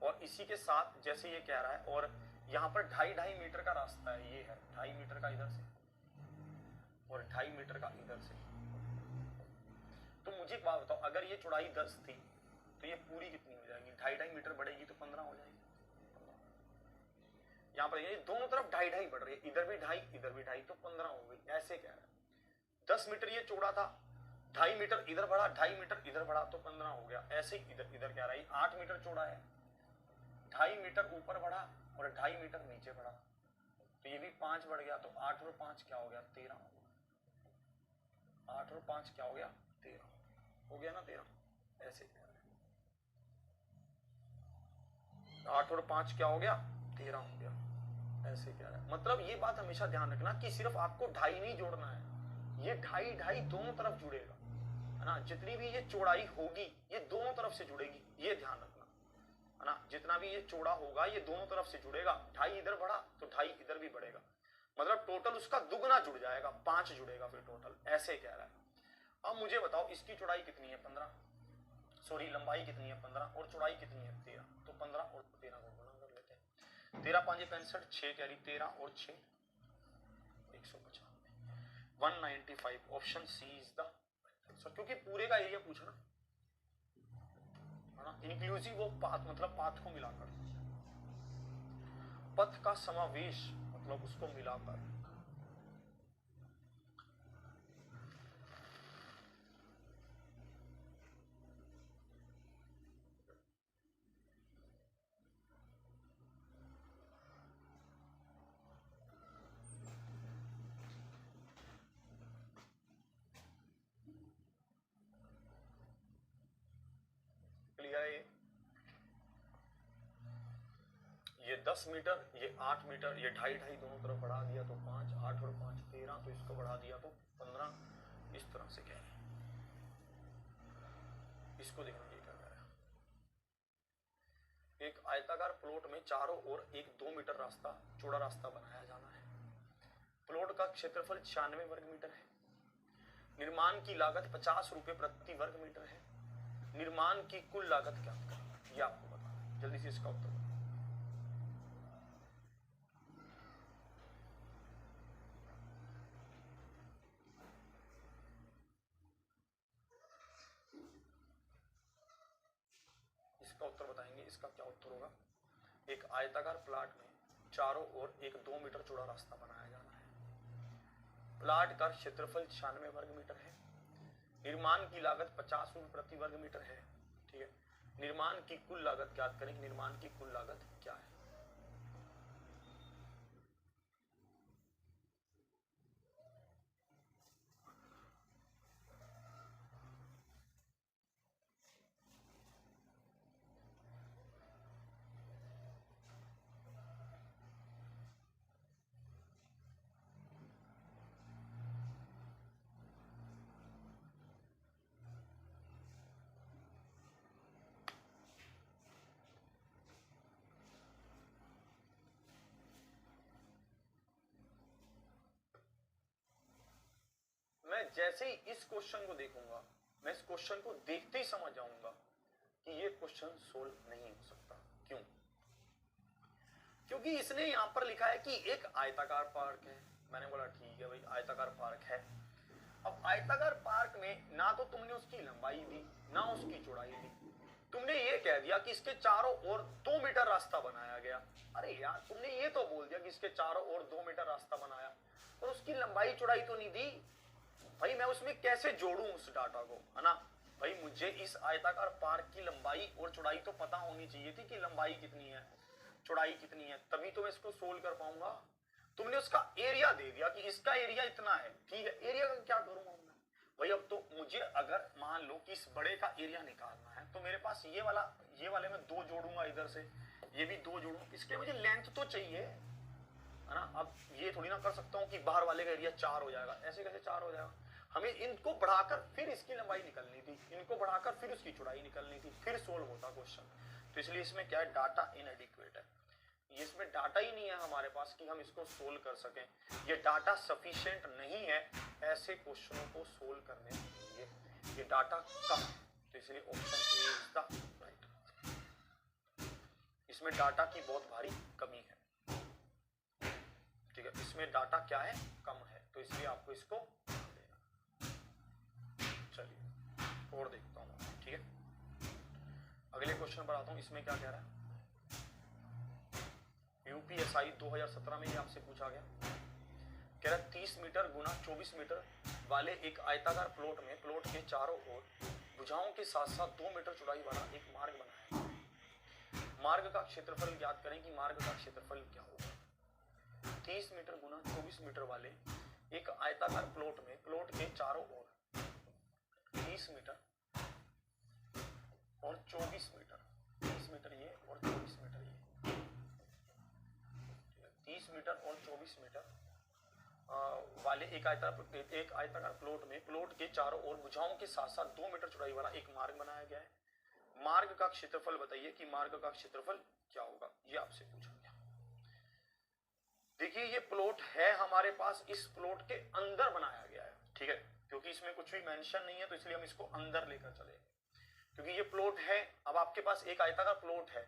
और इसी के साथ जैसे ये कह रहा है, और यहाँ पर 2.5 मीटर का रास्ता है, ये है 2.5 मीटर का इधर से और 2.5 मीटर का इधर से। तो मुझे एक बात बताओ, अगर ये चौड़ाई 10 थी तो ये पूरी कितनी हो जाएगी, 2.5 मीटर बढ़ेगी तो 15 हो जाएगी। यहाँ पर ये दोनों तरफ 2.5 बढ़ रही है, इधर भी 2.5 इधर भी 2.5, तो 15 हो गई, ऐसे कह रहा है। 10 मीटर ये चौड़ा था, 2.5 मीटर इधर बढ़ा, 2.5 मीटर इधर बढ़ा तो 15 हो गया। ऐसे ही इधर इधर कह रहा है 8 मीटर चौड़ा है, 2.5 मीटर ऊपर बढ़ा और 2.5 मीटर नीचे बढ़ा, तो ये भी 5 बढ़ गया, तो 8 और 5 क्या हो गया 13 हो गया। 8 और 5 क्या हो गया 13 हो गया ना 13, ऐसे कह रहा है। 8 और 5 क्या हो गया 13 हो गया, ऐसे कह रहा है। मतलब ये बात हमेशा ध्यान रखना कि सिर्फ आपको 2.5 नहीं जोड़ना है, ये 2.5 दोनों तरफ जुड़ेगा, है ना। जितनी भी ये चौड़ाई होगी ये दोनों तरफ से जुड़ेगी, ये ध्यान रखना, है ना। जितना भी ये चौड़ा होगा ये दोनों तरफ से जुड़ेगा, 2.5 इधर बढ़ा तो 2.5 इधर भी बढ़ेगा, मतलब टोटल उसका दुगना जुड़ जाएगा, 5 जुड़ेगा फिर टोटल, ऐसे कह रहा है। अब मुझे बताओ इसकी चौड़ाई कितनी है 15, सॉरी लंबाई कितनी है 15 और चौड़ाई कितनी है 13, तो 15 और 13 को गुणा कर लेते हैं। 13 5 65, 6 कैरी 13 और 6 195, 195। Option C is the answer, क्योंकि पूरे का एरिया पूछा ना, है ना। इंक्लूसिव ऑफ पाथ मतलब पाथ को मिलाकर, पथ का समावेश मतलब उसको मिलाकर। ये 10 मीटर, ये 8 मीटर, ये 2.5 दोनों तरफ बढ़ा दिया तो 5, 8 और 5 13, तो इसको बढ़ा दिया तो 15, इस तरह से कह रहे हैं। इसको देखना ये क्या कह रहा है, एक आयताकार प्लॉट में चारों ओर एक 2 मीटर रास्ता चौड़ा रास्ता बनाया जाना है। प्लॉट का क्षेत्रफल 96 वर्ग मीटर है। निर्माण की लागत 50 रुपए प्रति वर्ग मीटर है। निर्माण की कुल लागत क्या है ये आपको बताना है, जल्दी से इसका उत्तर। इसका उत्तर बताएंगे, इसका क्या उत्तर होगा। एक आयताकार प्लाट में चारों ओर एक 2 मीटर चौड़ा रास्ता बनाया जाना है। प्लाट का क्षेत्रफल 96 वर्ग मीटर है। निर्माण की लागत 50 रुपए प्रति वर्ग मीटर है। ठीक है, निर्माण की कुल लागत ज्ञात करें, निर्माण की कुल लागत क्या है। मैं जैसे ही इस क्वेश्चन को देखूंगा, मैं इस क्वेश्चन को देखते ही समझ जाऊंगा कि ये क्वेश्चन सोल्व नहीं हो सकता। क्यों? क्योंकि इसने यहां पर लिखा है कि एक आयताकार पार्क है। मैंने बोला ठीक है भाई, आयताकार पार्क है। अब आयताकार पार्क में ना तो तुमने उसकी लंबाई दी, ना उसकी चौड़ाई दी, तुमने ये कह दिया कि इसके चारों ओर 2 मीटर रास्ता बनाया गया। अरे यार, तुमने ये तो बोल दिया कि इसके चारों ओर 2 मीटर रास्ता बनाया, और उसकी लंबाई चौड़ाई तो नहीं दी। भाई मैं उसमें कैसे जोड़ूं उस डाटा को, है ना? भाई मुझे इस आयताकार पार्क की लंबाई और चौड़ाई तो पता होनी चाहिए थी कि लंबाई कितनी है, चौड़ाई कितनी है, तभी तो मैं इसको सोल्व कर पाऊंगा। तुमने उसका एरिया दे दिया कि इसका एरिया इतना है, ठीक है, एरिया का क्या करूंगा मैं? भाई अब तो मुझे अगर मान लो कि इस बड़े का एरिया निकालना है, तो मेरे पास ये वाले में 2 जोड़ूंगा, इधर से ये भी 2 जोड़ूंगा, इसके मुझे लेंथ तो चाहिए, है ना? अब ये थोड़ी ना कर सकता हूं कि बाहर वाले का एरिया 4 हो जाएगा, ऐसे कैसे 4 हो जाएगा? हमें इनको बढ़ाकर फिर इसकी लंबाई निकलनी थी, इनको बढ़ाकर फिर उसकी चौड़ाई निकलनी थी, फिर सोल्व होता क्वेश्चन। तो इसलिए इसमें क्या है, डाटा इनएडिक्वेट है। इसमें डाटा ही नहीं है हमारे पास कि हम इसको सोल्व कर सकें। ये डाटा सफिशिएंट नहीं है ऐसे क्वेश्चनों को सोल्व करने के लिए, ये डाटा कम है। तो इसलिए option A is the right answer. इसमें डाटा की बहुत भारी कमी है, ठीक है, इसमें डाटा क्या है, कम है, तो इसलिए आपको इसको देना। चलिए और देखता हूं, ठीक है। अगले क्वेश्चन पर आता हूं। इसमें क्या कह रहा है, यूपीएसआई 2017 में ये आपसे पूछा गया, कह रहा 30 मीटर गुना 24 मीटर वाले एक आयताकार प्लॉट में प्लॉट के चारों ओर भुजाओं के साथ साथ 2 मीटर चौड़ाई वाला एक मार्ग बनाया है। मार्ग का क्षेत्रफल ज्ञात करें कि मार्ग का क्षेत्रफल क्या होगा। 30 मीटर गुना 24 मीटर वाले एक आयताकार प्लॉट में प्लॉट के चारों ओर 30 मीटर और 24 मीटर, 30 मीटर ये और 24 मीटर ये, 30 मीटर और 24 मीटर वाले एक आयताकार प्लॉट में प्लॉट के चारों ओर भुजाओं के साथ साथ 2 मीटर चौड़ाई वाला एक मार्ग बनाया गया है। मार्ग का क्षेत्रफल बताइए कि मार्ग का क्षेत्रफल क्या होगा, ये आपसे पूछा गया। देखिए ये प्लॉट है हमारे पास, इस प्लॉट के अंदर बनाया गया है, ठीक है, क्योंकि इसमें कुछ भी मेंशन नहीं है तो इसलिए हम इसको अंदर लेकर चले, क्योंकि ये प्लॉट है। अब आपके पास एक आयताकार प्लॉट है,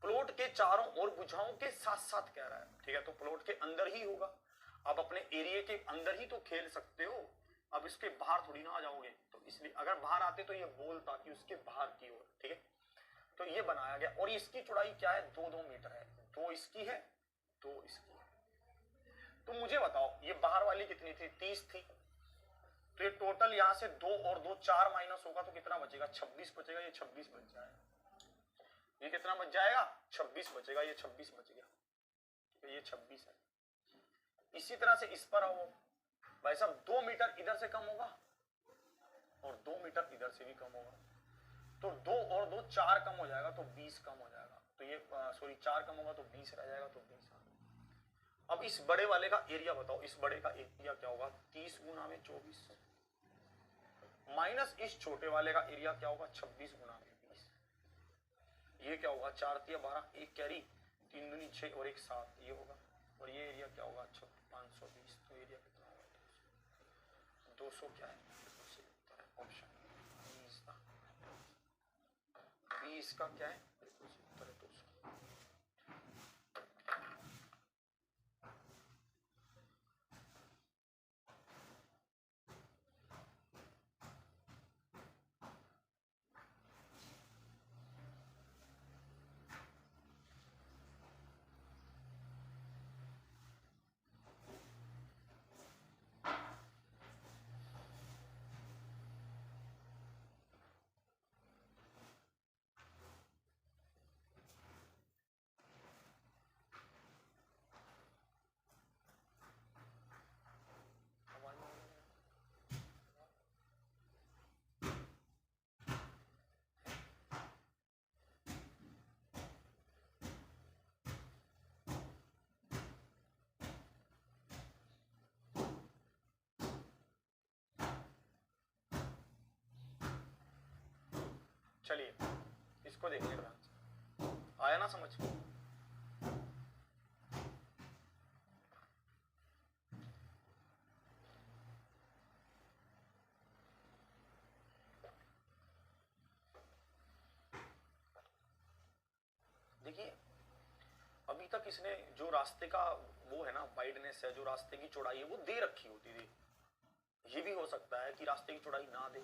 प्लॉट के चारों ओर भुजाओं के साथ साथ कह रहा है, ठीक है, तो प्लॉट के अंदर ही होगा। आप अपने एरिया के अंदर ही तो खेल सकते हो, अब इसके बाहर थोड़ी ना आ जाओगे, तो इसलिए अगर बाहर आते तो ये बोलता कि उसके बाहर की ओर, ठीक है। तो ये बनाया गया और इसकी चौड़ाई क्या है, 2-2 मीटर है, 2 इसकी है, 2 इसकी है। तो मुझे बताओ ये बाहर वाली कितनी थी, 30 थी, तो ये टोटल यहां से 2 और 2 4 माइनस होगा तो कितना बचेगा, 26 बचेगा, ये 26 बच जाएगा। ये कितना बच जाएगा, 26 बचेगा, ये 26 बच गया, ठीक है, ये 26 है। इसी तरह से इस पर आओ भाई साहब, 2 मीटर इधर से कम होगा और 2 मीटर इधर से भी कम होगा, तो 2 और 2 4 कम हो जाएगा, तो 20 कम हो जाएगा, तो ये सॉरी 4 कम होगा तो 20 रह जाएगा, तो 20 आ गया। अब इस बड़े वाले का एरिया बताओ, इस बड़े का एरिया क्या होगा, 30 गुना में 24 माइनस इस छोटे वाले का एरिया क्या होगा, 26 गुना में 20, ये क्या होगा, 4 तिया 12, एक कैरी, 3 दूनी 6 और 1 7, ये होगा, और ये एरिया क्या होगा, 520, तो एरिया कितना होगा, 200 क्या है, ऑप्शन बी इसका क्या है, उत्तर है 200। चलिए इसको देखिए ध्यान से, आया ना समझ। इसने जो रास्ते का वो है ना वाइडनेस है, जो रास्ते की चौड़ाई है वो दे रखी होती थी। ये भी हो सकता है कि रास्ते की चौड़ाई ना दे,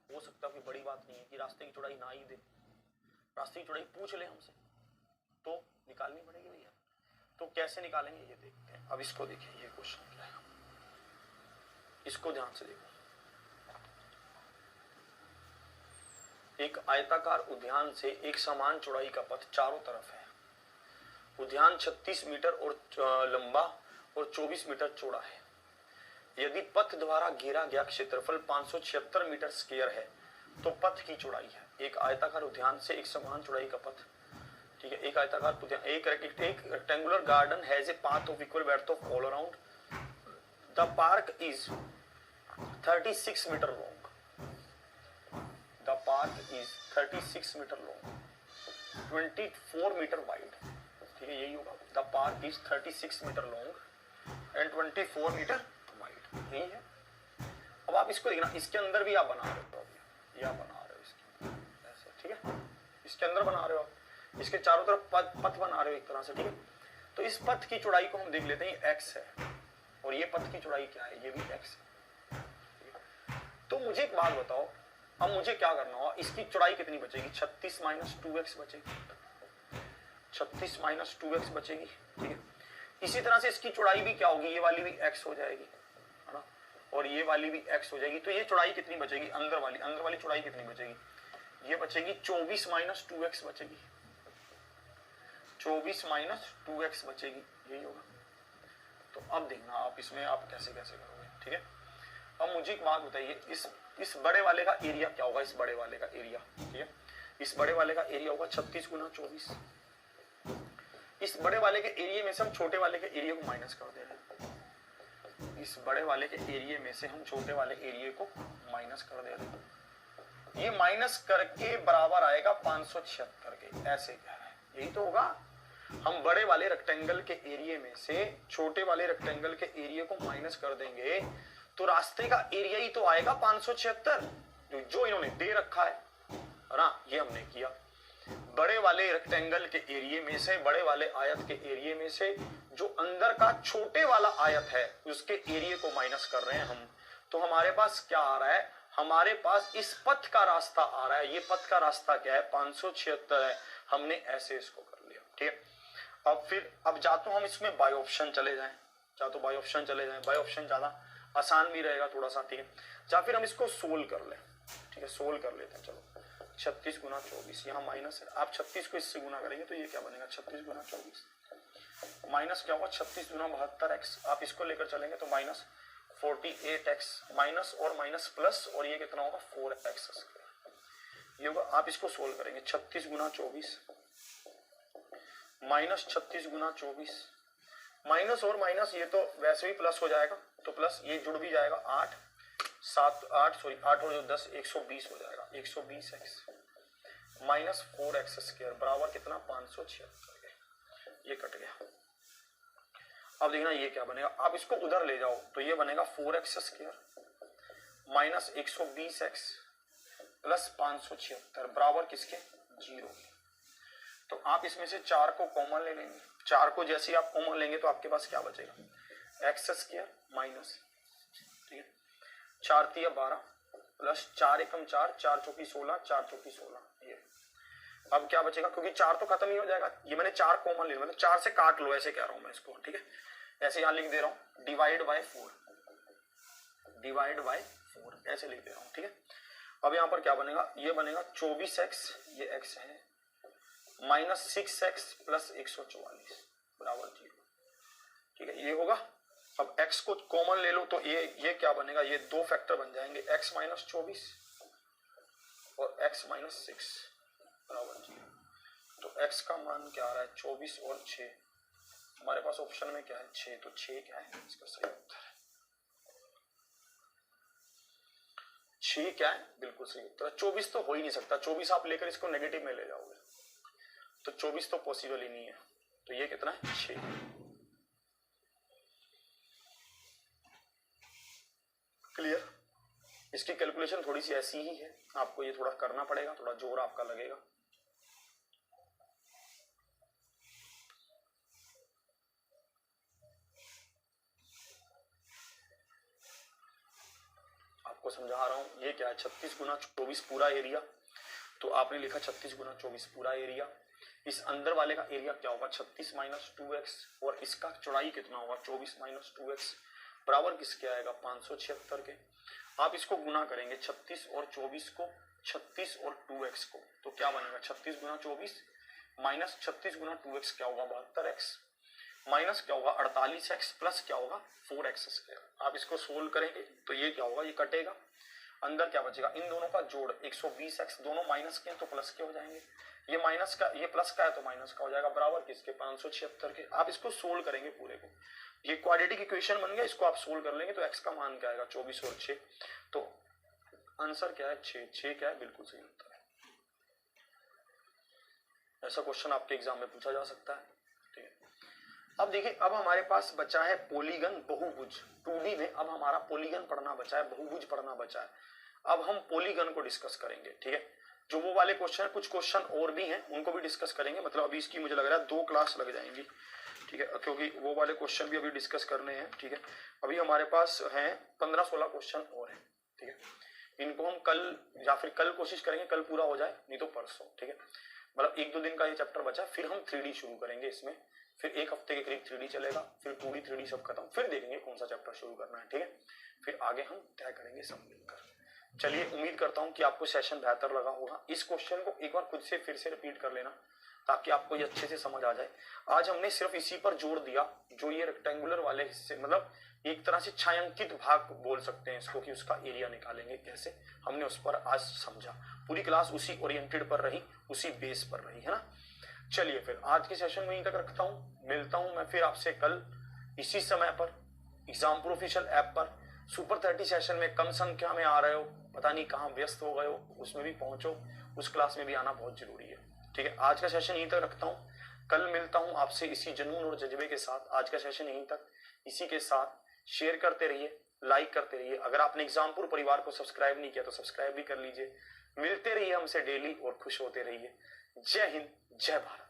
हो सकता है कोई बड़ी बात नहीं है कि रास्ते की चौड़ाई ना ही दे, रास्ते की चौड़ाई पूछ ले हमसे तो निकालनी पड़ेगी भैया। तो कैसे निकालेंगे ये देखते हैं। अब इसको देखिए, ये क्वेश्चन क्या है, इसको ध्यान से देखो। एक आयताकार उद्यान से एक समान चौड़ाई का पथ चारों तरफ है। उद्यान 36 मीटर और लंबा और 24 मीटर चौड़ा है। यदि पथ द्वारा घेरा गया क्षेत्रफल 576 मीटर स्क्वायर है तो पथ की चौड़ाई है। एक आयताकार उद्यान से एक समान चौड़ाई का पथ, ठीक है, एक आयताकार उद्यान, एक rectangular garden has a path of equal breadth of all around. The park is 36 metre long. The park is 36 metre long, 24 metre wide, ठीक है, यही होगा। The park is 36 metre long and 24 metre wide, यही है। अब आप इसको देखना, इसके अंदर भी आप बना रहे हो, ये आप बना रहे हो इसके ऐसे, ठीक है, इसके अंदर बना रहे हो, इसके चारों तरफ पथ बना रहे हो एक तरह से, ठीक है। तो इस पथ की चौड़ाई को हम देख लेते हैं, x है, और ये पथ की चौड़ाई क्या है, ये भी x है। तो मुझे एक बात बताओ, अब मुझे क्या करना होगा, इसकी चौड़ाई कितनी बचेगी, 36 माइनस 2x बचेगी, 36 माइनस 2x बचेगी, ठीक है। इसी तरह से इसकी चौड़ाई भी क्या होगी, ये वाली भी x हो जाएगी, है ना, और ये वाली भी x हो जाएगी। तो ये चौड़ाई कितनी बचेगी, अंदर वाली चौड़ाई कितनी बचेगी, ये बचेगी 24 माइनस 2x बचेगी, 24 माइनस 2x बचेगी, यही होगा। तो अब देखना आप इसमें आप कैसे कैसे करोगे, ठीक है। अब मुझे एक बात बताइए, इस बड़े वाले का एरिया क्या होगा, इस बड़े वाले का एरिया, ठीक है, इस बड़े वाले का एरिया होगा 36 गुना 24। इस बड़े वाले के एरिया में से हम छोटे वाले के एरिया को माइनस कर दे रहे हैं, इस बड़े वाले के एरिया में से हम छोटे वाले एरिया को माइनस कर दे रहे हैं। ये माइनस करके बराबर आएगा 576 के, ऐसे कह रहे हैं, यही तो होगा। हम बड़े वाले रेक्टेंगल के एरिया में से छोटे वाले रेक्टेंगल के एरिया को माइनस कर देंगे तो रास्ते का एरिया ही तो आएगा 576, जो इन्होंने दे रखा है ना, ये हमने किया। बड़े वाले रेक्टेंगल के एरिया में से, बड़े वाले आयत के एरिया में से जो अंदर का छोटे वाला आयत है उसके एरिया को माइनस कर रहे हैं हम। तो हमारे पास क्या आ रहा है, हमारे पास इस पथ का रास्ता आ रहा है। ये पथ का रास्ता क्या है, 576 है। हमने ऐसे इसको कर लिया, ठीक है। अब जा तो हम इसमें बाय ऑप्शन चले जाएं, बाय ऑप्शन ज्यादा आसान भी रहेगा थोड़ा सा, ठीक है। या फिर हम इसको सोल्व कर लें, ठीक है, सोल्व कर लेते हैं। चलो 36 गुना 24, यहाँ माइनस है, आप 36 को इससे गुना करेंगे तो ये क्या बनेगा, 36 गुना 24 माइनस क्या होगा, 36 गुना 72x। आप इसको लेकर चलेंगे तो माइनस 48x, माइनस और माइनस प्लस, और ये कितना होगा 4x ये होगा। आप इसको सोल्व करेंगे, 36 गुना 24 माइनस 36 गुना 24, माइनस और माइनस ये तो वैसे भी प्लस हो जाएगा, तो प्लस ये जुड़ भी जाएगा, 8 और 10 120 हो जाएगा, 120x माइनस 4x स्क्वायर बराबर कितना 576, ये कट गया। अब देखना ये क्या बनेगा, आप इसको उधर ले जाओ तो ये बनेगा 4x square minus 120x plus 576 बराबर किसके, 0। तो आप इसमें से 4 को कॉमन ले लेंगे, 4 को जैसे आप कॉमन लेंगे तो आपके पास क्या बचेगा, x स्क्वायर माइनस, ठीक है, 4 तिया 12 प्लस 4 एकम 4, 4 चौकी 16, 4 चौकी 16, ये। अब क्या बचेगा, क्योंकि 4 तो खत्म ही हो जाएगा, ये मैंने 4 कॉमन ले लिया, मतलब 4 से काट लो, ऐसे कह रहा हूं मैं इसको, ठीक है। ऐसे यहां लिख दे रहा हूं, डिवाइड बाय 4 ऐसे लिख दे रहा हूं, ठीक है। अब यहां पर क्या बनेगा, ये बनेगा 24x, ये x है, माइनस 6x प्लस 144 बराबर 0, ठीक है, ये होगा। अब x को कॉमन ले लो तो ये क्या बनेगा, ये 2 फैक्टर बन जाएंगे, x माइनस 24 और x माइनस 6 बराबर 0। तो x का मान क्या आ रहा है, 24 और 6, हमारे पास ऑप्शन में क्या है 6, तो 6 क्या है इसका सही उत्तर है, 6 क्या है, बिल्कुल सही उत्तर। 24 तो हो ही नहीं सकता, 24 आप लेकर इसको नेगेटिव में ले जाओगे तो 24 तो पॉसिबल ही नहीं है, तो ये कितना है 6। क्लियर। इसकी कैलकुलेशन थोड़ी सी ऐसी ही है, आपको ये थोड़ा करना पड़ेगा, थोड़ा जोर आपका लगेगा। आपको समझा रहा हूँ। ये क्या है, 36 गुना 24 पूरा एरिया, तो आपने लिखा 36 गुना 24 पूरा एरिया। इस अंदर वाले का एरिया क्या होगा, 36 माइनस 2x, और इसका चौड़ाई कितना होगा, 24 माइनस 2x बराबर किसके आएगा, 576 के। आप इसको गुना करेंगे 36 और 24 को, 36 और 2x को, तो क्या बनेगा 36 गुना 24 माइनस 36 गुना 2x क्या होगा 72x, माइनस क्या होगा 48x, प्लस क्या होगा 4x²। आप इसको सोल्व करेंगे तो ये क्या होगा, ये कटेगा, अंदर क्या बचेगा, इन दोनों का जोड़ 120x, दोनों माइनस के हैं तो प्लस के हो जाएंगे, ये माइनस का, ये प्लस का है तो माइनस का हो जाएगा, बराबर किसके 576 के। आप इसको सोल्व करेंगे पूरे को, ये क्वाड्रेटिक इक्वेशन बन गया, इसको आप सोल्व कर लेंगे तो x का मान क्या आएगा 24 और 6, तो आंसर क्या है 6 क्या है, बिल्कुल सही उत्तर है। ऐसा क्वेश्चन आपके एग्जाम में पूछा जा सकता है, ठीक है। अब देखिए, अब हमारे पास बचा है पॉलीगन बहुभुज 2D में, अब हमारा पॉलीगन पढ़ना बचा है, बहुभुज पढ़ना बचा है। अब हम पॉलीगन को डिस्कस करेंगे, ठीक है। जो वो वाले क्वेश्चन है, कुछ क्वेश्चन और भी हैं, उनको भी डिस्कस करेंगे, मतलब अभी इसकी मुझे लग रहा है 2 क्लास लग जाएंगी, ठीक है, क्योंकि वो वाले क्वेश्चन भी अभी डिस्कस करने हैं, ठीक है। अभी हमारे पास हैं 15-16 क्वेश्चन और हैं, ठीक है। इनको हम कल या फिर कल कोशिश करेंगे, कल पूरा हो जाए, नहीं तो परसों, ठीक है। मतलब 1-2 दिन का ये चैप्टर बचा, फिर हम 3D शुरू करेंगे इसमें, फिर 1 हफ्ते के करीब 3D चलेगा, फिर 2D 3D सब खत्म, फिर देखेंगे कौन सा चैप्टर शुरू करना है, ठीक है। फिर आगे हम तय करेंगे सब मिलकर। चलिए, उम्मीद करता हूं कि आपको सेशन बेहतर लगा होगा। इस क्वेश्चन को एक बार खुद से फिर से रिपीट कर लेना ताकि आपको ये अच्छे से समझ आ जाए। आज हमने सिर्फ इसी पर जोर दिया, जो ये रेक्टेंगुलर वाले हिस्से, मतलब एक तरह से छायांकित भाग बोल सकते हैं इसको, कि उसका एरिया निकालेंगे कैसे, हमने उस पर आज समझा। पूरी क्लास उसी ओरिएंटेड पर रही, उसी बेस पर रही, है ना। चलिए, फिर आज के सेशन में यहीं तक रखता हूँ, मिलता हूँ मैं फिर आपसे कल इसी समय पर एग्जामपुर ऑफिशियल ऐप पर। सुपर 30 सेशन में कम संख्या में आ रहे हो, पता नहीं कहाँ व्यस्त हो गए हो, उसमें भी पहुंचो, उस क्लास में भी आना बहुत जरूरी है, ठीक है। आज का सेशन यहीं तक रखता हूँ, कल मिलता हूँ आपसे इसी जुनून और जज्बे के साथ। आज का सेशन यहीं तक, इसी के साथ शेयर करते रहिए, लाइक करते रहिए। अगर आपने एग्जामपुर परिवार को सब्सक्राइब नहीं किया तो सब्सक्राइब भी कर लीजिए। मिलते रहिए हमसे डेली और खुश होते रहिए। जय हिंद, जय भारत।